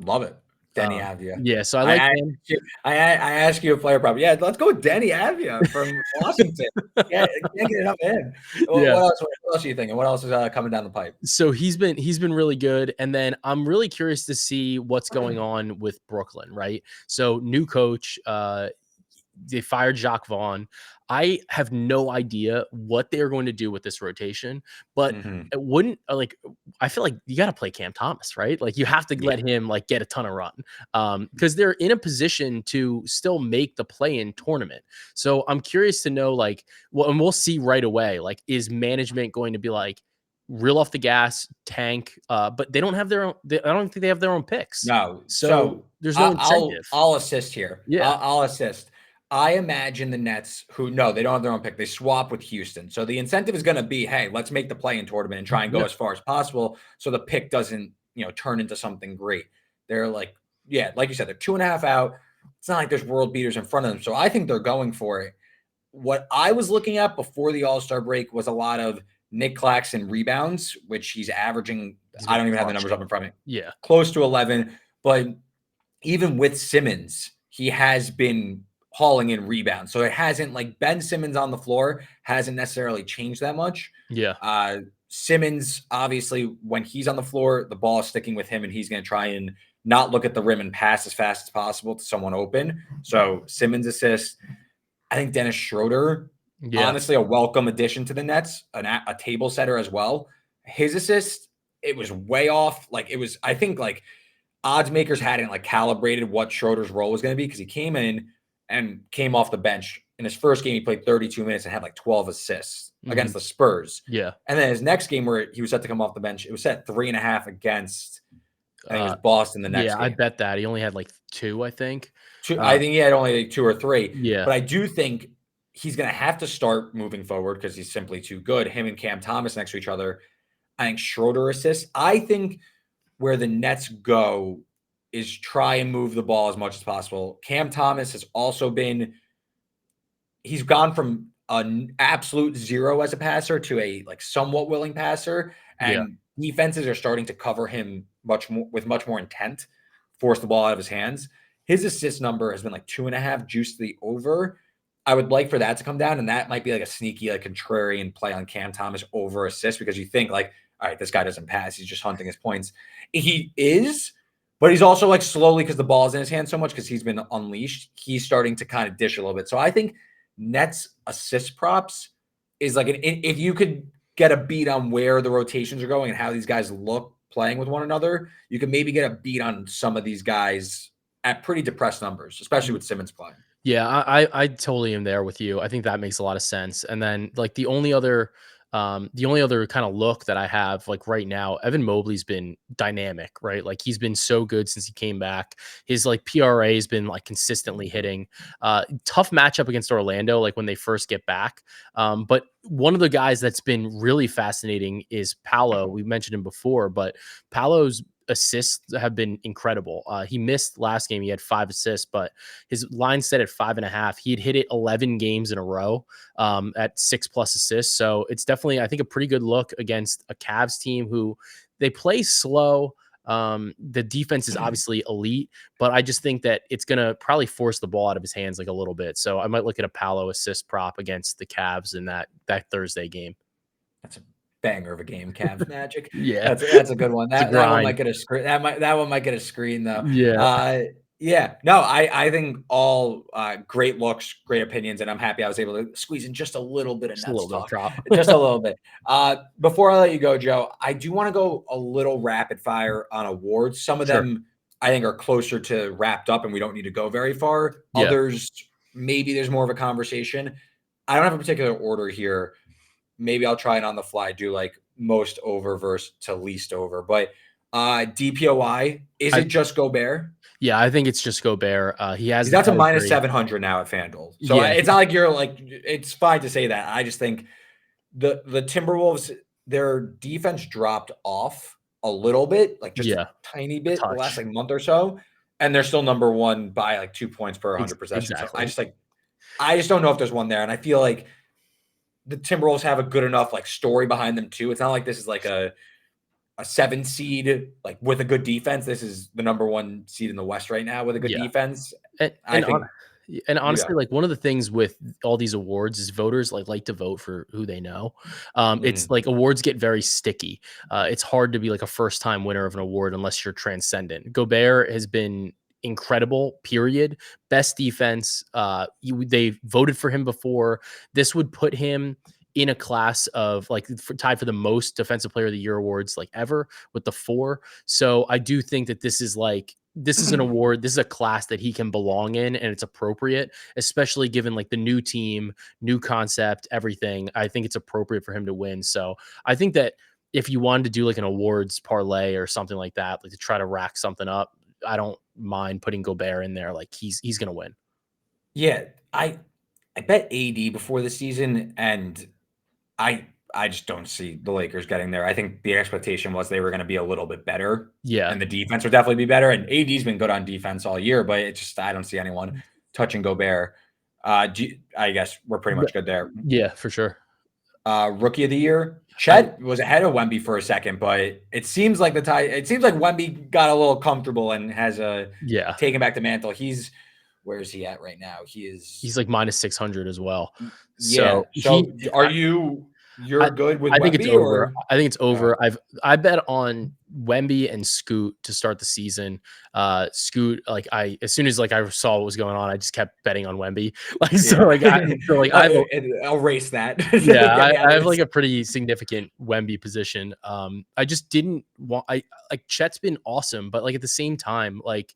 Love it. Denny Avdia. Yeah, so I I like asked him. you I asked you a player prop. Yeah, let's go with Denny Avdia from Washington. Yeah, can't get enough of him. Yeah. What else are you thinking? What else is coming down the pipe? So he's been really good, and then I'm really curious to see what's going on with Brooklyn, right? So new coach, they fired Jacques Vaughn. I have no idea what they're going to do with this rotation, but Mhm. it wouldn't like I feel like you got to play Cam Thomas, right? Like you have to Yeah. let him like get a ton of run because they're in a position to still make the play-in tournament. So I'm curious to know like, well, and we'll see right away. Like, is management going to be like reel off the gas, tank? But they don't have their own. I don't think they have their own picks, No. so So there's no I'll incentive. I'll assist here. Yeah. I'll assist. I imagine the Nets, who no, they don't have their own pick. They swap with Houston. So the incentive is going to be, hey, let's make the play in tournament and try and go Yeah. as far as possible, so the pick doesn't turn into something great. They're like, yeah, like you said, they're 2.5 out. It's not like there's world beaters in front of them. So I think they're going for it. What I was looking at before the All Star break was a lot of Nick Claxton rebounds, which he's averaging. He's I been don't even have the numbers up crushing. in front of me, Yeah. close to 11. But even with Simmons, he has been hauling in rebounds. So it hasn't, like, Ben Simmons on the floor hasn't necessarily changed that much. Yeah. Uh, Simmons, obviously, when he's on the floor, the ball is sticking with him, and he's going to try and not look at the rim and pass as fast as possible to someone open. So Simmons assist. I think Dennis Schroeder, Yeah. honestly, a welcome addition to the Nets, a table setter as well. His assist, it was way off. Like, it was, I think, like, odds makers hadn't like calibrated what Schroeder's role was going to be, because he came in and came off the bench. In his first game, he played 32 minutes and had like 12 assists Mhm. against the Spurs. Yeah. And then his next game, where he was set to come off the bench, it was set 3.5 against, I think it was Uh, Boston the next yeah, I game. bet that. He only had like 2, I think. Two, I Uh, think he had only like 2 or 3, yeah. but I do think he's going to have to start moving forward because he's simply too good. Him and Cam Thomas next to each other. I think Schroeder assists. I think where the Nets go is try and move the ball as much as possible. Cam Thomas has also been, he's gone from an absolute zero as a passer to a like somewhat willing passer, Yeah. and defenses are starting to cover him much more with much more intent, force the ball out of his hands. His assist number has been like 2.5 juice to the over. I would like for that to come down, and that might be like a sneaky, like contrarian play on Cam Thomas over assist, because you think like, all right, this guy doesn't pass, he's just hunting his points. He is, but he's also like slowly, because the ball's in his hand so much, because he's been unleashed, he's starting to kind of dish a little bit. So I think Nets assist props is like if you could get a beat on where the rotations are going and how these guys look playing with one another, you could maybe get a beat on some of these guys at pretty depressed numbers, especially with Simmons playing. Yeah, I totally am there with you. I think that makes a lot of sense. And then like the only other kind of look that I have like right now, Evan Mobley's been dynamic, right? Like he's been so good since he came back. His like PRA has been like consistently hitting. Tough matchup against Orlando, like when they first get back. But one of the guys that's been really fascinating is Paolo. We mentioned him before, but Paolo's assists have been incredible. He missed last game. He had 5 assists, but his line set at 5.5. He had hit it 11 games in a row at 6+ assists. So it's definitely, I think, a pretty good look against a Cavs team who they play slow. The defense is obviously elite, but I just think that it's going to probably force the ball out of his hands like a little bit. So I might look at a Paolo assist prop against the Cavs in that Thursday game. That's a banger of a game, Cavs Magic. Yeah. That's a good one. It's a That one grind. might get a screen. That one might get a screen though. Yeah. Yeah. No, I think all great looks, great opinions, and I'm happy I was able to squeeze in just a little bit of Just a Nets little bit of talk, prop. just a little bit. Before I let you go, Joe, I do want to go a little rapid fire on awards. Some of Sure. them I think are closer to wrapped up, and we don't need to go very far. Yeah. Others, maybe there's more of a conversation. I don't have a particular order here. Maybe I'll try it on the fly, do like most over versus to least over. But DPOY, is it just Gobert? Yeah, I think it's just Gobert. He has That's a minus pedigree. 700 now at FanDuel. So Yeah. it's not like you're like, it's fine to say that. I just think the Timberwolves, their defense dropped off a little bit, like just a tiny bit the last like month or so. And they're still number one by like 2 points per 100 possessions. Exactly. So I just don't know if there's one there. And I feel like the Timberwolves have a good enough like story behind them too. It's not like this is like a 7 seed like with a good defense. This is the number 1 seed in the West right now with a good defense. And honestly, like one of the things with all these awards is voters like to vote for who they know. It's like awards get very sticky. It's hard to be like a first time winner of an award unless you're transcendent. Gobert has been incredible, period. Best defense. They voted for him before. This would put him in a class of like tied for the most defensive player of the year awards like ever with the 4. So I do think that this is an award. This is a class that he can belong in, and it's appropriate, especially given like the new team, new concept, everything. I think it's appropriate for him to win. So I think that if you wanted to do like an awards parlay or something like that, like to try to rack something up, I don't mind putting Gobert in there. Like he's going to win. Yeah. I bet AD before the season, and I just don't see the Lakers getting there. I think the expectation was they were going to be a little bit better. Yeah. And the defense would definitely be better. And AD's been good on defense all year, but it's just, I don't see anyone touching Gobert. I guess we're pretty much good there. Yeah, for sure. Rookie of the year, Chet was ahead of Wemby for a second, but it seems like Wemby got a little comfortable and has taken back the mantle. Where is he at right now? He's like minus 600 as well. Yeah. So you're good with I think Wemby, it's over. or? I think it's over. I bet on Wemby and Scoot to start the season. Scoot, like as soon as like I saw what was going on, I just kept betting on Wemby. I'll erase that. Yeah, I have like a pretty significant Wemby position. I just didn't want. Chet's been awesome, but like at the same time, like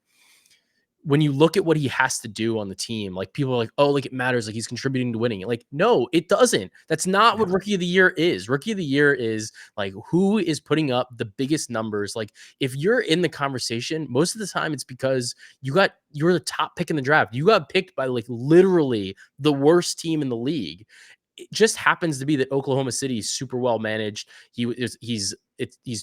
when you look at what he has to do on the team, like people are like, oh, like it matters. Like he's contributing to winning. Like, no, it doesn't. That's not what Rookie of the Year is. Rookie of the Year is like, who is putting up the biggest numbers? Like if you're in the conversation, most of the time it's because you're the top pick in the draft. You got picked by like literally the worst team in the league. It just happens to be that Oklahoma City is super well managed. He's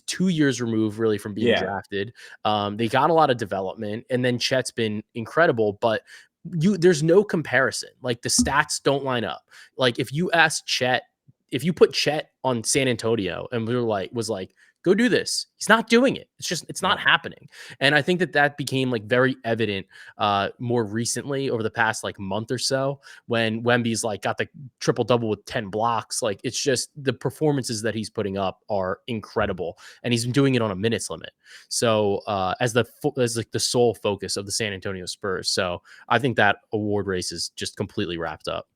2 years removed really from being drafted. They got a lot of development, and then Chet's been incredible, but there's no comparison. Like the stats don't line up. Like if you put Chet on San Antonio and was like, go do this, he's not doing it. It's not happening. And I think that became like very evident more recently over the past like month or so when Wemby's like got the triple double with 10 blocks. Like it's just the performances that he's putting up are incredible, and he's been doing it on a minutes limit. So as like the sole focus of the San Antonio Spurs. So I think that award race is just completely wrapped up.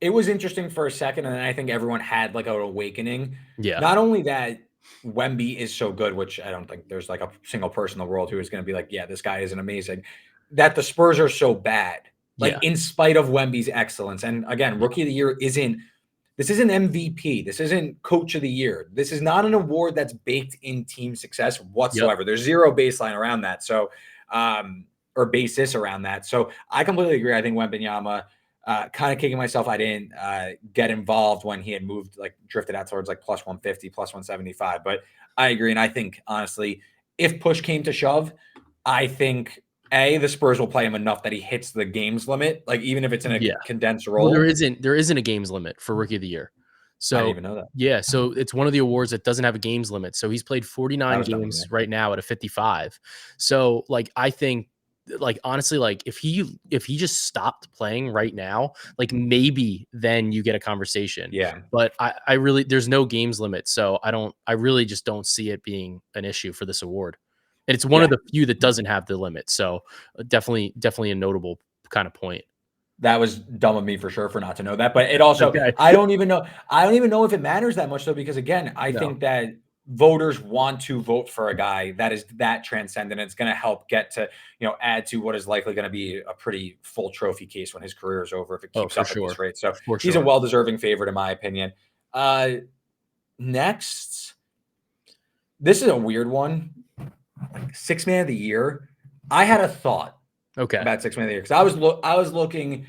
It was interesting for a second, and then I think everyone had like an awakening. Yeah. Not only that Wemby is so good, which I don't think there's like a single person in the world who is going to be like, yeah, this guy isn't amazing, that the Spurs are so bad, like in spite of Wemby's excellence. And again, Rookie of the Year isn't MVP. This isn't Coach of the Year. This is not an award that's baked in team success whatsoever. There's zero baseline around that. So, or basis around that. So I completely agree. I think Wembanyama, kind of kicking myself I didn't get involved when he had drifted out towards like plus 150, plus 175. But I agree. And I think, honestly, if push came to shove, I think, the Spurs will play him enough that he hits the games limit, like even if it's in a condensed role. Well, there isn't a games limit for Rookie of the Year. I didn't So even know that. yeah, so it's one of the awards that doesn't have a games limit. So he's played That 49 was dumb of me. games right now at a 55. So like I think like honestly like if he just stopped playing right now, like maybe then you get a conversation. Yeah. But I really there's no games limit. So I really just don't see it being an issue for this award. And it's one of Yeah. the few that doesn't have the limit. So definitely a notable kind of point. That was dumb of me for sure for not to know that. But it also, Okay. I don't even know if it matters that much though, because again, I No. think that voters want to vote for a guy that is that transcendent. It's going to help get to, add to what is likely going to be a pretty full trophy case when his career is over if it Oh, keeps for up at this sure. rate. So For he's a sure. well-deserving favorite in my opinion. Uh, Next, this is a weird one. Like six man of the year. I had a thought Okay. about six man of the year because I was looking.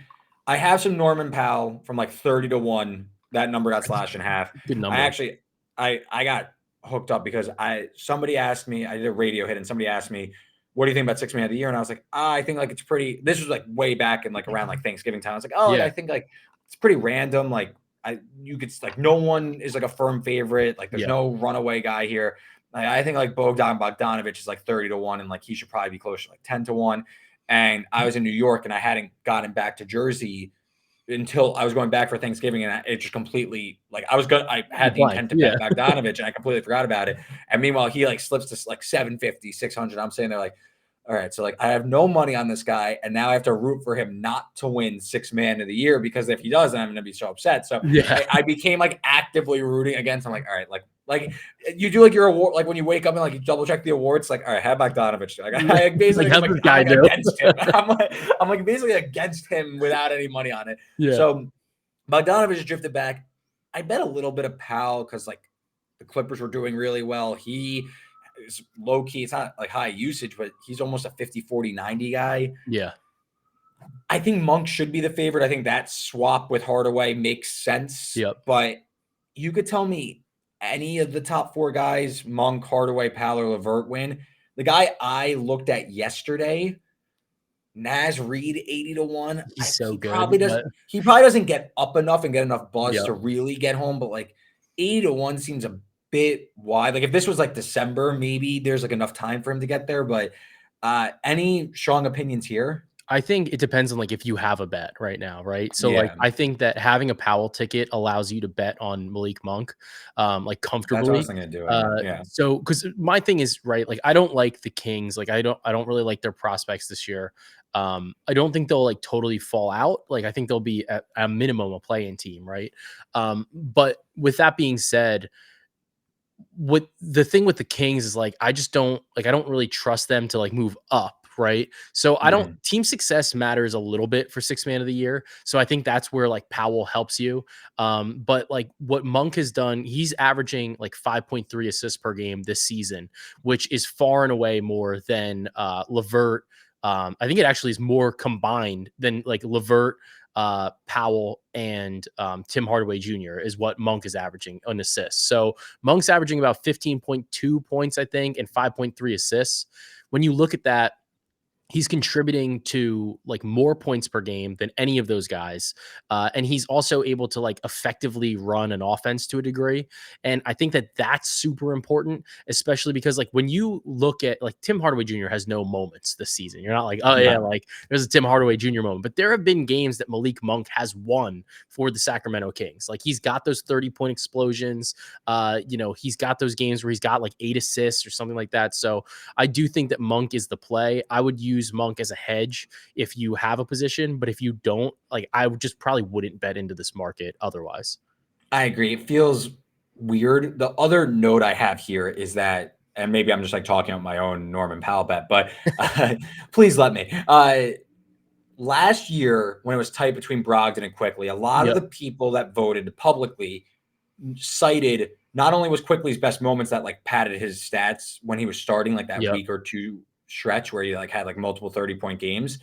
I have some Norman Powell from like 30-1. That number got slashed in half. Good I number. actually I got hooked up because somebody asked me, I did a radio hit and somebody asked me, what do you think about six man of the year? And I was like, I think like it's pretty, this was like way back in like around like Thanksgiving time. I was like, oh, like, I Yeah. think like it's pretty random. Like you could like no one is like a firm favorite. Like there's Yeah. no runaway guy here. I think like Bogdanovich is like 30-1 and like he should probably be closer to like 10-1. And I was in New York and I hadn't gotten back to Jersey until I was going back for Thanksgiving, and it just completely like I You had the blank. intent to Yeah. bet Bogdanovich, and I completely forgot about it. And meanwhile, he like slips to like 750, 600. I'm sitting there like, all right, so like I have no money on this guy, and now I have to root for him not to win six man of the year because if he does, then I'm going to be so upset. So Yeah. I became like actively rooting against. I'm like, all right, like you do like your award, like when you wake up and like you double check the awards, like all right, have Bogdanovich. Like I basically Like, how's this I'm guy like do? against him. I'm like basically against him without any money on it. Yeah. So Bogdanovich drifted back. I bet a little bit of Powell because like the Clippers were doing really well. He is low key. It's not like high usage, but he's almost a 50-40-90 guy. Yeah. I think Monk should be the favorite. I think that swap with Hardaway makes sense. Yep. But you could tell me any of the top four guys, Monk, Hardaway, Powell, or LeVert win. The guy I looked at yesterday, Naz Reid 80-1. He's so He good, probably does. but He probably doesn't get up enough and get enough buzz yep. to really get home. But like 80-1 seems a bit wide. Like if this was like December, maybe there's like enough time for him to get there. But any strong opinions here? I think it depends on like if you have a bet right now, right? So like Yeah, I think that having a Powell ticket allows you to bet on Malik Monk like that's what I was comfortably. thinking of doing. Yeah, So because my thing is right, like I don't like the Kings, like I don't really like their prospects this year. I don't think they'll like totally fall out. Like I think they'll be at a minimum a play-in team, right? But with that being said, what the thing with the Kings is like I just don't like I don't really trust them to like move up, right? So I don't Mhm. team success matters a little bit for six man of the year. So I think that's where like Powell helps you. But like what Monk has done, he's averaging like 5.3 assists per game this season, which is far and away more than LeVert. I think it actually is more combined than like LeVert, Powell, and Tim Hardaway Jr. is what Monk is averaging on assists. So Monk's averaging about 15.2 points, I think, and 5.3 assists. When you look at that, he's contributing to like more points per game than any of those guys. And he's also able to like effectively run an offense to a degree. And I think that that's super important, especially because like when you look at like Tim Hardaway Jr. has no moments this season. You're not like, oh yeah, No. like there's a Tim Hardaway Jr. moment, but there have been games that Malik Monk has won for the Sacramento Kings. Like he's got those 30-point explosions. He's got those games where he's got like 8 assists or something like that. So I do think that Monk is the play. I would use Monk as a hedge if you have a position, but if you don't, like I would just probably wouldn't bet into this market otherwise. I agree. It feels weird. The other note I have here is that, and maybe I'm just like talking about my own Norman Powell bet, but please let me. Last year, when it was tight between Brogdon and Quickly, a lot of Yep. the people that voted publicly cited not only was Quickly's best moments that like padded his stats when he was starting, like that Yep. week or two stretch where he like had like multiple 30-point games.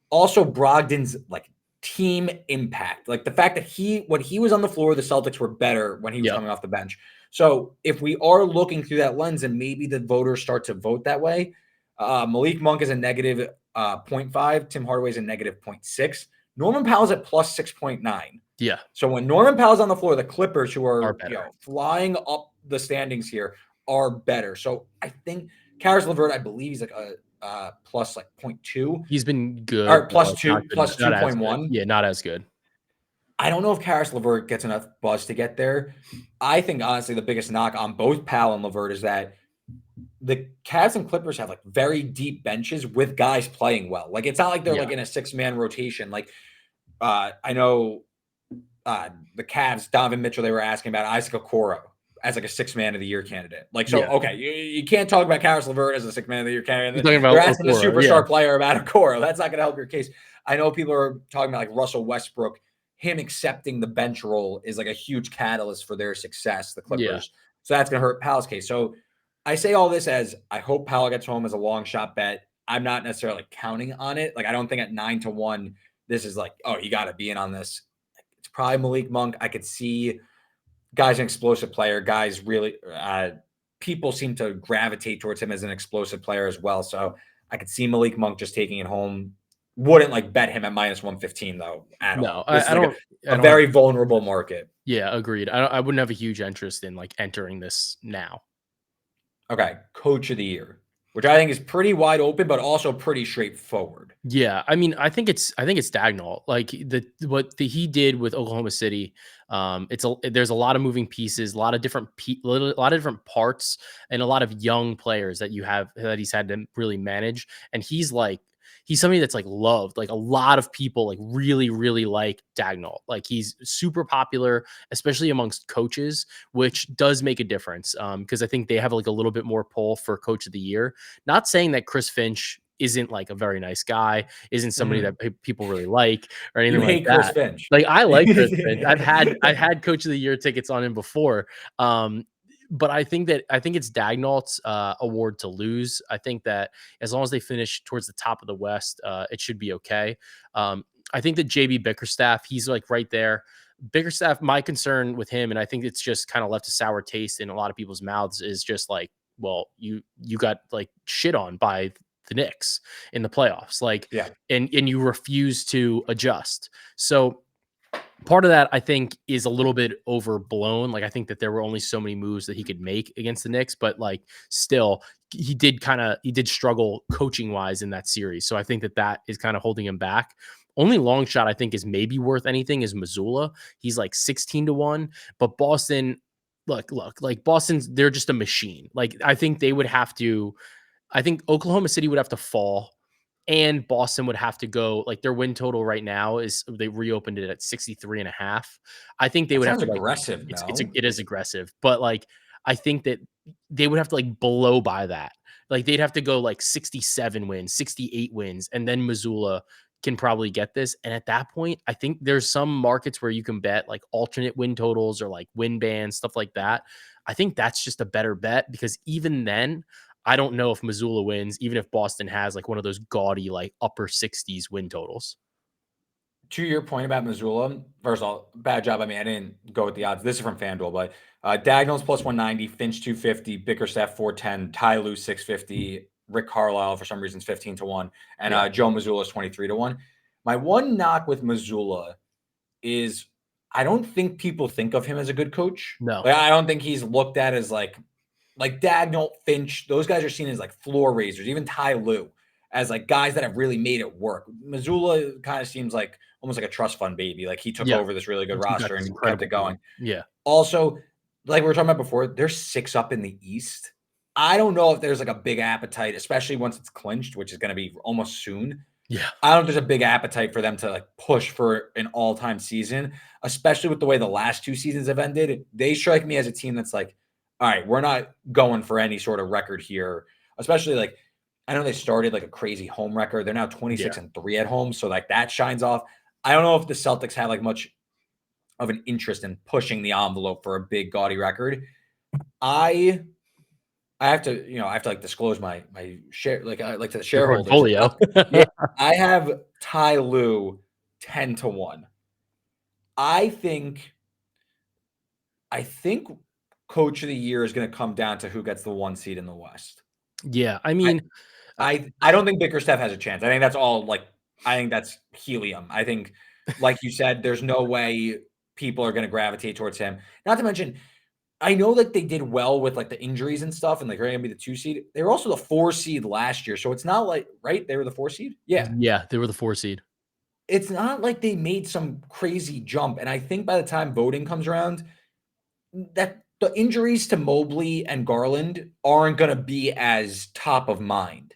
Also, Brogdon's like team impact, like the fact that when he was on the floor, the Celtics were better when he was Yep. coming off the bench. So if we are looking through that lens and maybe the voters start to vote that way, Malik Monk is a negative 0.5. Tim Hardaway is a negative 0.6. Norman Powell's at plus 6.9. Yeah. So when Norman Powell's on the floor, the Clippers, who are better. flying up the standings here, are better. So I think Karis LeVert, I believe he's like a plus like 0.2. He's been good, Or but like not good, plus not as good. 2.1. Yeah, not as good. I don't know if Karis LeVert gets enough buzz to get there. I think honestly the biggest knock on both Powell and LeVert is that the Cavs and Clippers have like very deep benches with guys playing well. Like it's not like they're Yeah. like in a 6-man rotation. Like I know the Cavs, Donovan Mitchell, they were asking about Isaac Okoro as like a 6-man of the year candidate. Like, so, Yeah. okay, you can't talk about Karis LeVert as a 6-man of the year candidate. You're talking They're about asking the Okoro, superstar yeah. player about Okoro. That's not going to help your case. I know people are talking about like Russell Westbrook. Him accepting the bench role is like a huge catalyst for their success, the Clippers. Yeah. So that's going to hurt Powell's case. So I say all this as I hope Powell gets home as a long shot bet. I'm not necessarily counting on it. Like, I don't think at 9-1, this is like, oh, you got to be in on this. It's probably Malik Monk. I could see guys an explosive player. Guys really, people seem to gravitate towards him as an explosive player as well. So I could see Malik Monk just taking it home. Wouldn't like bet him at minus 115 though at No, all. This is I like don't. a very vulnerable market. Yeah, agreed. I wouldn't have a huge interest in like entering this now. Okay, coach of the year, which I think is pretty wide open, but also pretty straightforward. Yeah, I mean, I think it's Dagnall. Like he did with Oklahoma City. There's a lot of moving pieces, a lot of different parts, and a lot of young players that he's had to really manage. And he's somebody that's like loved. Like a lot of people like really really like Dagnall. Like he's super popular, especially amongst coaches, which does make a difference. Because I think they have like a little bit more pull for coach of the year. Not saying that Chris Finch isn't like a very nice guy, isn't somebody that people really like or You anything like hate Chris that. Finch. Like I like Chris Finch. I've had coach of the year tickets on him before. But I think it's Dagnall's award to lose. I think that as long as they finish towards the top of the West, it should be okay. I think that JB Bickerstaff, he's like right there. Bickerstaff, my concern with him, and I think it's just kind of left a sour taste in a lot of people's mouths, is just like, well, you got like shit on by the Knicks in the playoffs, like, Yeah. and you refuse to adjust. So part of that I think is a little bit overblown. Like I think that there were only so many moves that he could make against the Knicks, but like still he did struggle coaching wise in that series. So I think that is kind of holding him back. Only long shot I think is maybe worth anything is Missoula. He's like 16-1, but Boston, look, like Boston's, they're just a machine. Like I think Oklahoma City would have to fall and Boston would have to go, like their win total right now is, they reopened it at 63.5. I think they That would have sounds to like, aggressive, no? it is aggressive, but like, I think that they would have to like blow by that. Like they'd have to go like 67 wins, 68 wins, and then Missoula can probably get this. And at that point, I think there's some markets where you can bet like alternate win totals or like win bands, stuff like that. I think that's just a better bet because even then, I don't know if Missoula wins, even if Boston has like one of those gaudy, like upper 60s win totals. To your point about Missoula, first of all, bad job. I mean, I didn't go with the odds. This is from FanDuel, but Dagnall's plus 190, Finch 250, Bickerstaff 410, Ty Lue 650, Rick Carlisle for some reason is 15-1, and Yeah. Joe Missoula is 23-1. My one knock with Missoula is I don't think people think of him as a good coach. No. Like, I don't think he's looked at as like Dagnall, Finch. Those guys are seen as like floor raisers. Even Ty Lue as like guys that have really made it work. Missoula kind of seems like almost like a trust fund baby. Like he took over this really good roster and kept it going. Yeah. Also, like we were talking about before, they're 6 up in the East. I don't know if there's like a big appetite, especially once it's clinched, which is going to be almost soon. Yeah. I don't know if there's a big appetite for them to like push for an all-time season, especially with the way the last 2 seasons have ended. They strike me as a team that's like, all right, we're not going for any sort of record here, especially like I know they started like a crazy home record. They're now 26-3 at home. So like that shines off. I don't know if the Celtics have like much of an interest in pushing the envelope for a big gaudy record. I have to, I have to like disclose my share, like to the shareholders. Portfolio. Yeah, I have Ty Lue 10-1. I think coach of the year is going to come down to who gets the 1 seed in the West. Yeah. I mean, I don't think Bickerstaff has a chance. I think that's all like I think that's helium. I think, like you said, there's no way people are going to gravitate towards him. Not to mention, I know that they did well with like the injuries and stuff, and like they're going to be the 2 seed. They were also the 4 seed last year, so it's not like right. They were the 4 seed. Yeah, Yeah, they were the 4 seed. it's not like they made some crazy jump. And I think by the time voting comes around, that the injuries to Mobley and Garland aren't going to be as top of mind.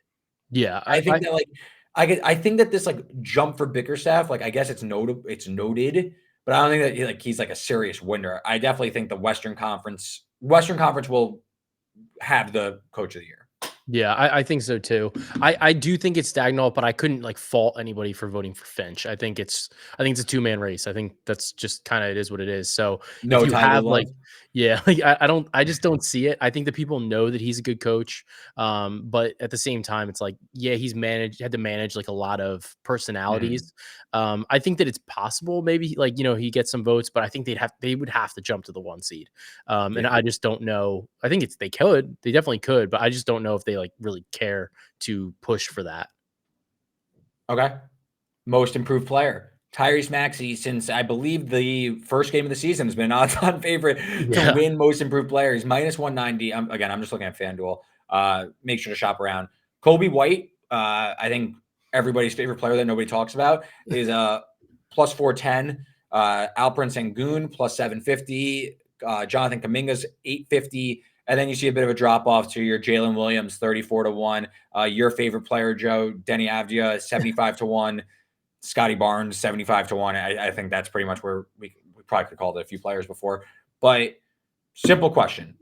Yeah, I think that, like, I think that this, like, jump for Bickerstaff, like, I guess it's noted, but I don't think that he's, like, a serious winner. I definitely think the Western Conference will have the coach of the year. Yeah, I think so too. I do think it's stagnant, but I couldn't like fault anybody for voting for Finch. I think it's a two-man race. I think that's just kind of it is what it is. So if No you Tyler have like, Love. yeah, like I just don't see it. I think that people know that he's a good coach. But at the same time, it's like, yeah, had to manage like a lot of Mhm. personalities. I think that it's possible maybe like, he gets some votes, but I think they would have to jump to the 1 seed. And Yeah. I just don't know. I think they definitely could, but I just don't know if they like really care to push for that. Okay. Most improved player. Tyrese Maxey, since I believe the first game of the season, has been an odds-on favorite to Yeah. win most improved player. He's -190. I'm just looking at FanDuel. Make sure to shop around. Kobe White, I think everybody's favorite player that nobody talks about, is +410. Alperen Sengun +750. Jonathan Kuminga's 850. And then you see a bit of a drop off to your Jalen Williams, 34-1. Your favorite player, Joe, Denny Avdia, 75-1. Scotty Barnes, 75-1. I think that's pretty much where we probably could have called it a few players before. But simple question.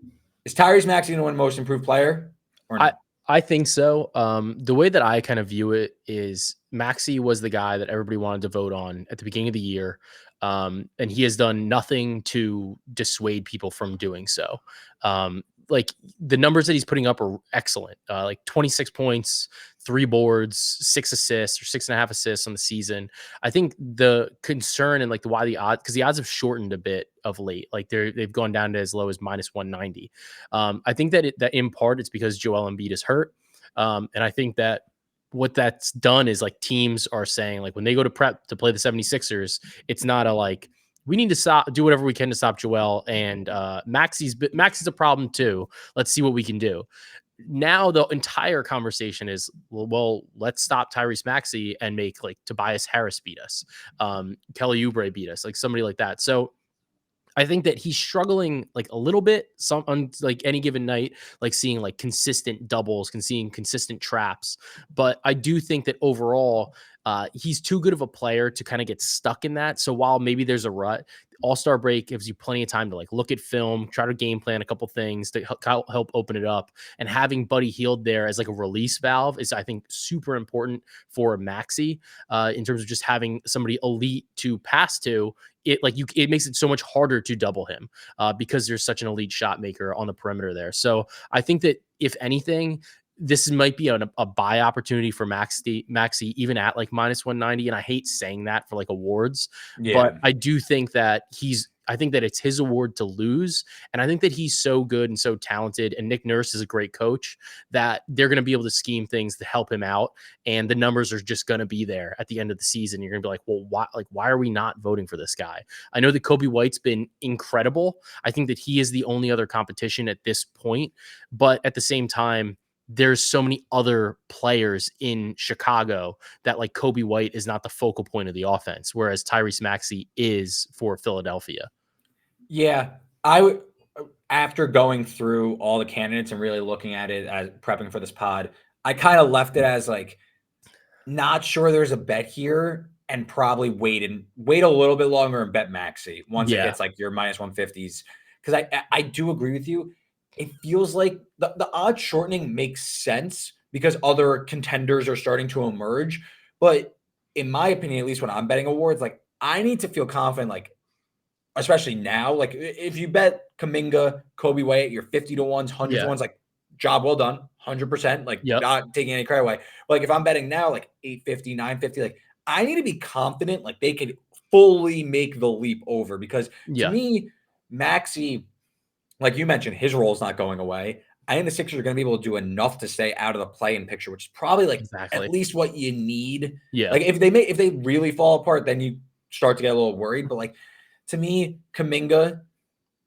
Is Tyrese Maxey going to win most improved player or I no? I think so. The way that I kind of view it is Maxi was the guy that everybody wanted to vote on at the beginning of the year. And he has done nothing to dissuade people from doing so. Like the numbers that he's putting up are excellent. Like 26 points, 3 boards, 6 assists or 6.5 assists on the season. I think the concern and like the why the odds, because the odds have shortened a bit of late. Like they've gone down to as low as -190. I think that in part it's because Joel Embiid is hurt. And I think that what that's done is like teams are saying like when they go to prep to play the 76ers, it's not a like we need to do whatever we can to stop Joel and Maxi's a problem too. Let's see what we can do. Now the entire conversation is well, let's stop Tyrese Maxey and make like Tobias Harris beat us, Kelly Oubre beat us, like somebody like that. So I think that he's struggling like a little bit some on like any given night, like seeing like consistent doubles, seeing consistent traps. But I do think that overall, he's too good of a player to kind of get stuck in that. So while maybe there's a rut, All-Star break gives you plenty of time to like look at film, try to game plan a couple things to help open it up. And having Buddy Hield there as like a release valve is, I think, super important for Maxi in terms of just having somebody elite to pass to it makes it so much harder to double him because there's such an elite shot maker on the perimeter there. So I think that if anything, this might be a buy opportunity for Maxi even at like -190. And I hate saying that for like awards, but Yeah. I do think that I think that it's his award to lose. And I think that he's so good and so talented. And Nick Nurse is a great coach that they're going to be able to scheme things to help him out. And the numbers are just going to be there at the end of the season. You're going to be like, well, why are we not voting for this guy? I know that Kobe White's been incredible. I think that he is the only other competition at this point. But at the same time, there's so many other players in Chicago that like Kobe White is not the focal point of the offense, whereas Tyrese Maxey is for Philadelphia. Yeah. I would, after going through all the candidates and really looking at it as prepping for this pod, I kind of left it as like, not sure there's a bet here and probably wait a little bit longer and bet Maxi once it Yeah. hits like your -150s. Because I do agree with you. It feels like the odds shortening makes sense because other contenders are starting to emerge. But in my opinion, at least when I'm betting awards, like I need to feel confident, like especially now, like if you bet Kaminga, Kobe White, you're 50-1s, 100 to Yeah. ones, like job well done, 100%, like Yep. not taking any credit away. But like if I'm betting now, like 850, 950, like I need to be confident, like they could fully make the leap over because to Yeah. me, Maxi, like you mentioned, his role is not going away. I think the Sixers are going to be able to do enough to stay out of the play-in picture, which is probably like Exactly. at least what you need. Yeah. Like if they really fall apart, then you start to get a little worried. But like to me, Kuminga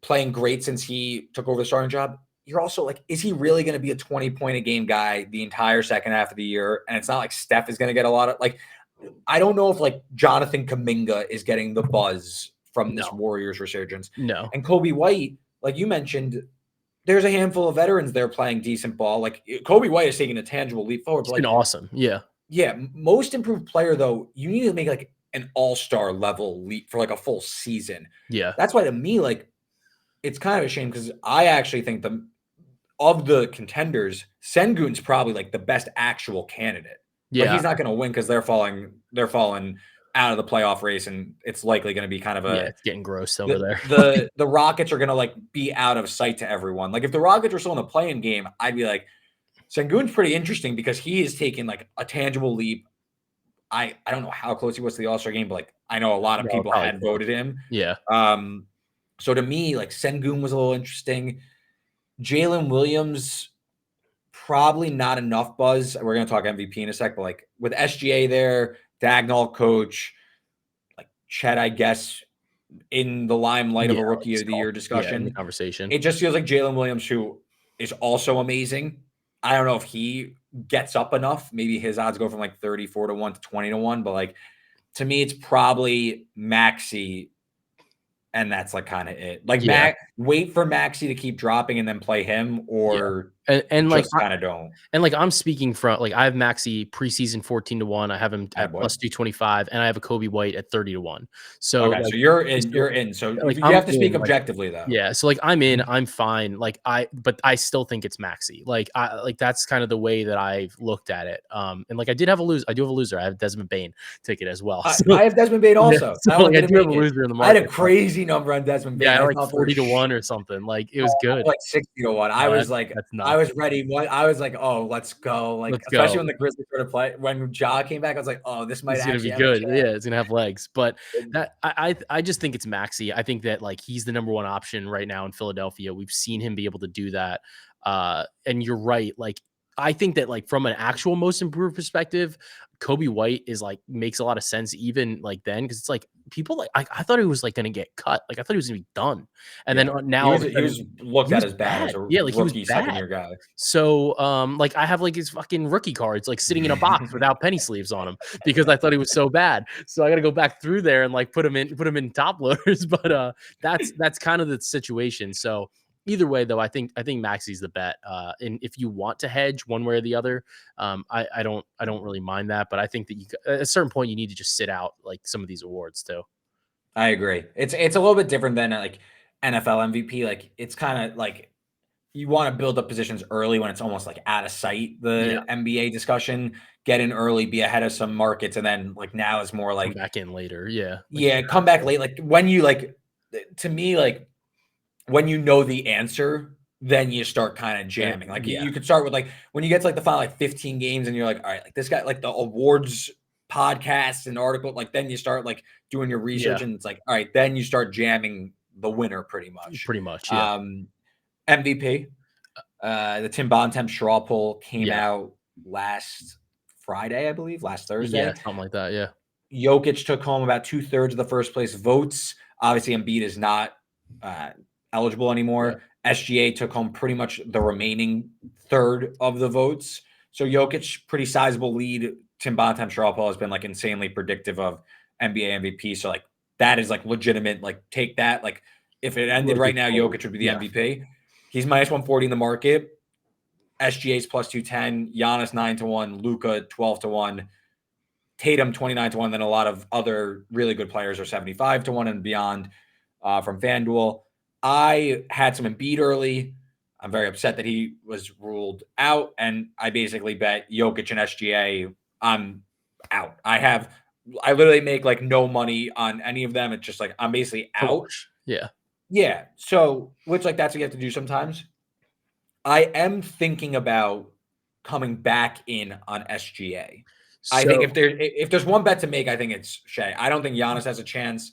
playing great since he took over the starting job. You're also like, is he really going to be a 20-point a game guy the entire second half of the year? And it's not like Steph is going to get a lot of like. I don't know if like Jonathan Kuminga is getting the buzz from this No. Warriors resurgence. No. And Kobe White, like you mentioned, there's a handful of veterans there playing decent ball. Like Kobe White is taking a tangible leap forward. It's But been like, awesome. Yeah. yeah, most improved player though, you need to make like an all-star level leap for like a full season. Yeah. That's why to me, like, it's kind of a shame because I actually think of the contenders, Sengun's probably like the best actual candidate. But Yeah. he's not going to win because they're falling out of the playoff race, and it's likely going to be kind of Yeah. a It's getting gross over there. the Rockets are going to like be out of sight to everyone. Like if the Rockets are still in the playing game, I'd be like, Sengun's pretty interesting because he is taking like a tangible leap. I don't know how close he was to the All-Star game, but like I know a lot of No, people probably had close. voted him. Yeah. So to me, like Sengun was a little interesting. Jalen Williams, probably not enough buzz. We're going to talk MVP in a sec, but like with SGA there, Dagnall coach, like Chet, I guess, in the limelight of Yeah. a Like rookie of the year yeah, in the discussion. conversation. It just feels like Jalen Williams, who is also amazing. I don't know if he gets up enough. Maybe his odds go from like 34 to 1 to 20 to 1, but like to me, it's probably Maxey. And that's like kind of it. Like Yeah. wait for Maxey to keep dropping and then play him, Yeah. or And like just kind of don't. And like I'm speaking from like I have Maxi preseason 14-1. I have him at Attaboy. plus 225, and I have a Kobe White at 30-1. So Okay, like so you're in. so, You're in. So like you I'm have to speak in like objectively, though. yeah, so like I'm in, I'm fine. But I still think it's Maxi. Like that's kind of the way that I've looked at it. And like I do have a loser. I have Desmond Bain ticket as well. So I have Desmond Bain yeah, also. so That one like I didn't do have a make it. loser in the I had a market. crazy number on Desmond Yeah, I Bain. had I like thought for 40-1 or something. Like it was good. like 60 to 1. I No, was like, that's I nuts. was ready. I was like, oh, let's go. Like, Let's especially go. when the Grizzlies were to play. When Ja came back, I was like, oh, this might It's gonna be actually have a good. chance. Yeah, it's gonna have legs. But that I just think it's Maxi. I think that like he's the number one option right now in Philadelphia. We've seen him be able to do that. And you're right. Like I think that like from an actual most improved perspective, Kobe White is like makes a lot of sense even like then because it's like people like I thought he was like gonna get cut. Like I thought he was gonna be done. And then Yeah, now all of a he sudden was looked he at was as bad as bad. a Yeah, like he was rookie second bad. year guy. So, like I have like his fucking rookie cards like sitting in a box without penny sleeves on them because I thought he was so bad. So I got to go back through there and like put him in top loaders. But that's kind of the situation. So either way, though, I think Maxi's the bet. And if you want to hedge one way or the other, I don't really mind that. But I think that at a certain point you need to just sit out like some of these awards too. I agree. It's a little bit different than like NFL MVP. Like it's kind of like you want to build up positions early when it's almost like out of sight. Yeah, The NBA discussion, get in early, be ahead of some markets, and then like now it's more come like back in later. Yeah, like yeah, come back late. Like when you like to me like when you know the answer, then you start kind of jamming. Like yeah, you could start with like when you get to like the final like 15 games and you're like, all right, like this guy, like the awards podcasts and article, like then you start like doing your research yeah, and it's like, all right, then you start jamming the winner pretty much. pretty much. Yeah, MVP, the Tim Bontemp straw poll came yeah, out last Friday, I believe, last yeah, Thursday. something like that. Yeah. Jokic took home about 2/3 of the first place votes. Obviously, Embiid is not uh, eligible Yeah. anymore. SGA took home pretty much the remaining third of the votes. So Jokic, pretty sizable lead. Tim Bontemp straw poll has been like insanely predictive of NBA MVP. So like that is like legitimate. Like take that. Like if it ended Really right good now, quote. Jokic would be the Yeah. MVP. He's minus 140 in the market. SGA's plus 210. Giannis 9-1. Luka 12-1. Tatum 29-1. Then a lot of other really good players are 75-1 and beyond from FanDuel. I had some Embiid early. I'm very upset that he was ruled out, and I basically bet Jokic and SGA. I'm out. I literally make like no money on any of them. It's just like I'm basically A out. wash. Yeah. Yeah. So, which like that's what you have to do sometimes. I am thinking about coming back in on SGA. I think So if there's one bet to make, I think it's Shea. I don't think Giannis has a chance.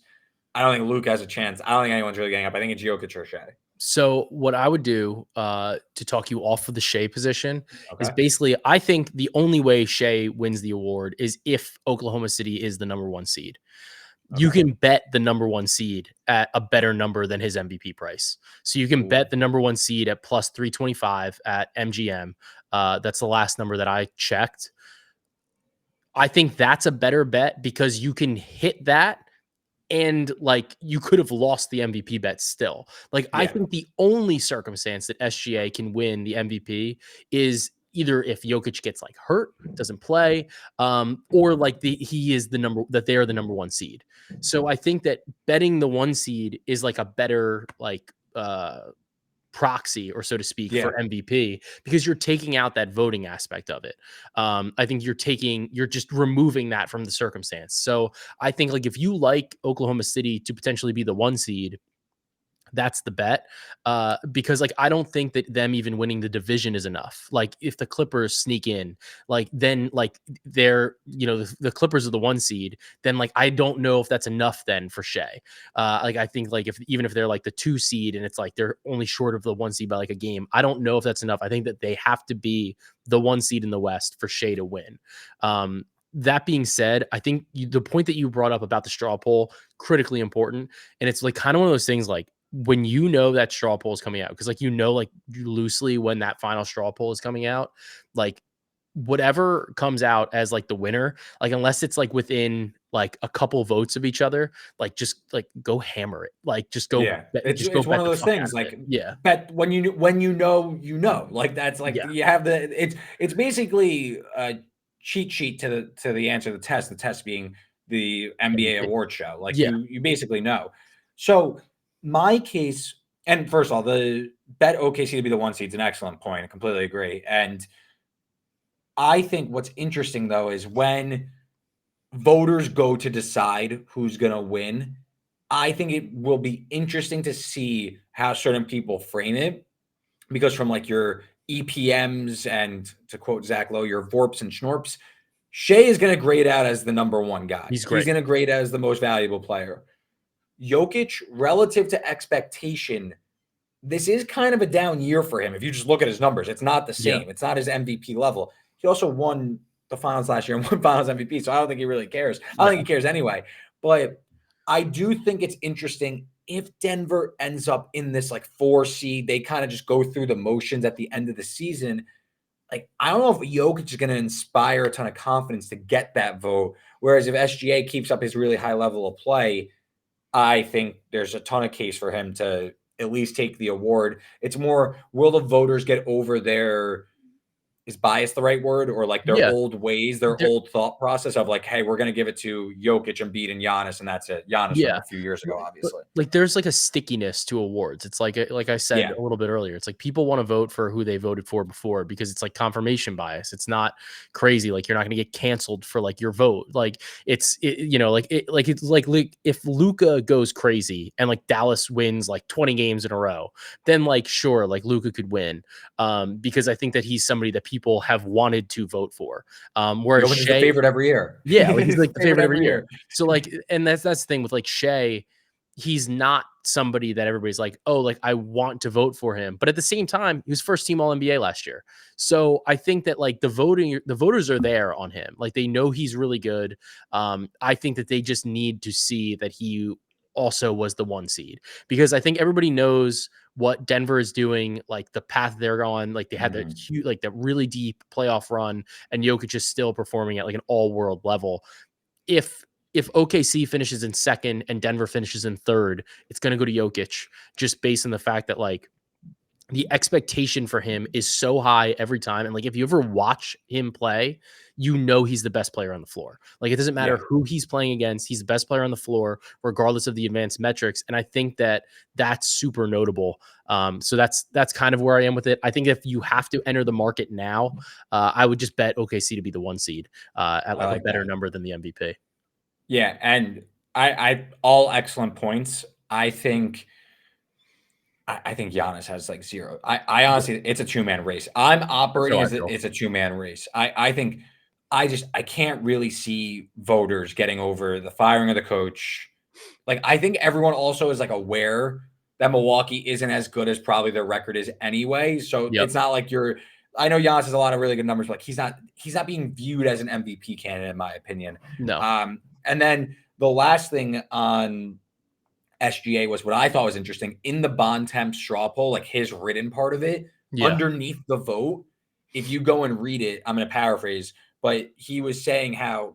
I don't think Luke has a chance. I don't think anyone's really getting up. I think it's Jokic or Shea. So what I would do to talk you off of the Shea position is Okay. basically, I think the only way Shea wins the award is if Oklahoma City is the number one seed. You Okay. can bet the number one seed at a better number than his MVP price. So you can Ooh. bet the number one seed at plus 325 at MGM. That's the last number that I checked. I think that's a better bet because you can hit that and like you could have lost the MVP bet still. Like I Yeah. think the only circumstance that SGA can win the MVP is either if Jokic gets like hurt, doesn't play, or like he is the number that they are the number one seed. So I think that betting the one seed is like a better like proxy or so to speak Yeah. for MVP because you're taking out that voting aspect of it. I think you're just removing that from the circumstance. So I think like if you like Oklahoma City to potentially be the one seed, that's the bet. Because like I don't think that them even winning the division is enough. Like if the Clippers sneak in, like then like they're the Clippers are the one seed, then like I don't know if that's enough then for Shea. Like I think like if even if they're like the two seed and it's like they're only short of the one seed by like a game, I don't know if that's enough. I think that they have to be the one seed in the West for Shea to win. That being said, I think the point that you brought up about the straw poll critically important, and it's like kind of one of those things like when you know that straw poll is coming out, because like like loosely when that final straw poll is coming out, like whatever comes out as like the winner, like unless it's like within like a couple votes of each other, like just like go hammer it, like Yeah, just go it's one bet of the those fuck out things of it. like Yeah, bet when you know like that's like yeah, you have the it's basically a cheat sheet to the answer to the test being the NBA MVP. award show like Yeah, you basically know. So my case, and first of all, the bet OKC to be the one seed is an excellent point. I completely agree, and I think what's interesting though is when voters go to decide who's going to win, I think it will be interesting to see how certain people frame it because from like your EPMs and to quote Zach Lowe, your Vorps and Schnorps, Shea is going to grade out as the number one guy. he's He's great. going to grade as the most valuable player. Jokic, relative to expectation, this is kind of a down year for him. If you just look at his numbers, it's not the Yeah, same. It's not his MVP level. He also won the finals last year and won finals MVP. So I don't think he really cares. I don't yeah, think he cares anyway. But I do think it's interesting if Denver ends up in this like 4 seed, they kind of just go through the motions at the end of the season. Like, I don't know if Jokic is going to inspire a ton of confidence to get that vote. Whereas if SGA keeps up his really high level of play, I think there's a ton of case for him to at least take the award. It's more, will the voters get over their is bias the right word or like their yeah. old ways, their old thought process of like, hey, we're going to give it to Jokic, Embiid, and Giannis, and that's it. Giannis from Yeah. a few years ago, But, obviously. like, there's, like, a stickiness to awards. It's like I said Yeah, a little bit earlier, it's like people wanna vote for who they voted for before because it's, like, confirmation bias. It's not crazy, like, you're not gonna get canceled for, like, your vote. Like, it's like if Luka goes crazy and, like, Dallas wins, like, 20 games in a row, then, like, sure, like, Luka could win, because I think that he's somebody that people have wanted to vote for. Whereas Jokic is the Shea favorite every year. yeah, like, he's, He's like, the the favorite favorite every every year. year. So, like and that's the thing with, like, Shea, he's not somebody that everybody's like, "Oh, like, I want to vote for him," but at the same time, he was first team All-NBA last year. So, I think that, like, the voters are there on him. Like, they know he's really good. I think that they just need to see that he also was the 1 seed because I think everybody knows what Denver is doing, like, the path they're on. Like, they had that Mhm. huge like, that really deep playoff run, and Jokic is still performing at, like, an all-world level. If if OKC finishes in second and Denver finishes in third, it's going to go to Jokic just based on the fact that like the expectation for him is so high every time. And like if you ever watch him play, you know he's the best player on the floor. Like it doesn't matter Yeah. who he's playing against, he's the best player on the floor, regardless of the advanced metrics. And I think that that's super notable. So that's kind of where I am with it. I think if you have to enter the market now, I would just bet OKC to be the 1 seed at I like a like better that. number than the MVP. Yeah. And I all excellent points. I think Giannis has like zero. I Yeah, honestly, it's a two-man race. I'm that's how operating I as feel. it's a two-man race. I think I can't really see voters getting over the firing of the coach. Like I think everyone also is like aware. that Milwaukee isn't as good as probably their record is anyway. So Yep. it's not like you're. I know Giannis has a lot of really good numbers, but like he's not being viewed as an MVP candidate in my opinion. No. And then the last thing on SGA was what I thought was interesting in the Bontemps straw poll, like his written part of it Yeah. underneath the vote. If you go and read it, I'm going to paraphrase, but he was saying how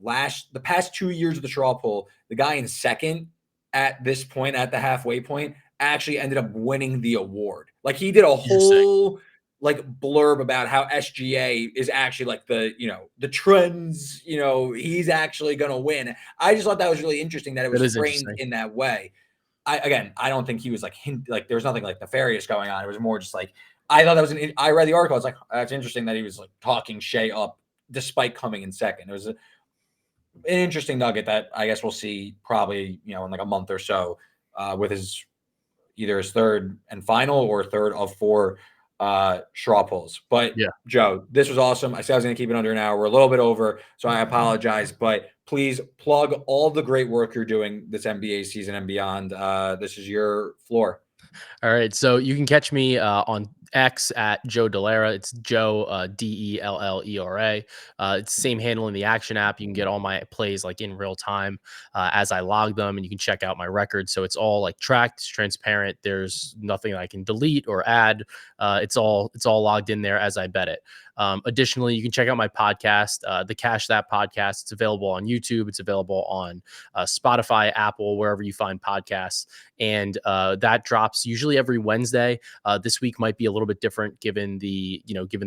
the past 2 years of the straw poll, the guy in second at this point, at the halfway point, actually ended up winning the award. Like he did a Interesting. whole like blurb about how SGA is actually like the trends, he's actually going to win. I just thought that was really interesting that it That was is framed interesting. in that way. I don't think he was like there was nothing like nefarious going on. It was more just like I thought that was I read the article. I was like, that's interesting that he was like talking Shea up despite coming in second. It was an interesting nugget that I guess we'll see probably in like a month or so with either his third and final or third of four straw polls. But Yeah. Joe, this was awesome. I said I was going to keep it under an hour. We're a little bit over, so I apologize. But please plug all the great work you're doing this NBA season and beyond. This is your floor. All right. So you can catch me on X at Joe Dellera. It's Joe Dellera. It's the same handle in the Action app. You can get all my plays like in real time as I log them, and you can check out my record. So it's all like tracked, it's transparent. There's nothing I can delete or add. It's all logged in there as I bet it. Additionally, you can check out my podcast, the Cash That Podcast. It's available on YouTube. It's available on Spotify, Apple, wherever you find podcasts. And that drops usually every Wednesday. This week might be a little bit different given the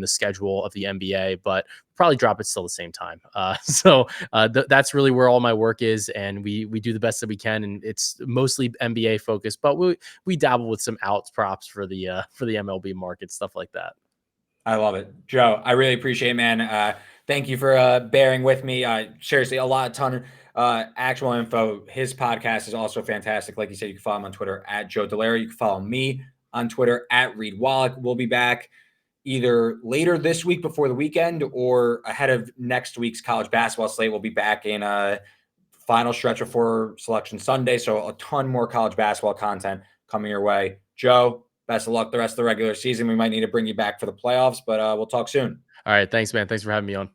schedule of the NBA, but probably drop it still the same time. That's really where all my work is, and we do the best that we can, and it's mostly NBA focused, but we dabble with some outs props for the MLB market, stuff like that. I love it. Joe, I really appreciate it, man. Thank you for bearing with me. Seriously, a ton of actual info. His podcast is also fantastic. Like you said, you can follow him on Twitter at Joe Dellera. You can follow me on Twitter at Reed Wallach. We'll be back either later this week before the weekend or ahead of next week's college basketball slate. We'll be back in a final stretch before Selection Sunday. So a ton more college basketball content coming your way. Joe, best of luck the rest of the regular season. We might need to bring you back for the playoffs, but we'll talk soon. All right. Thanks, man. Thanks for having me on.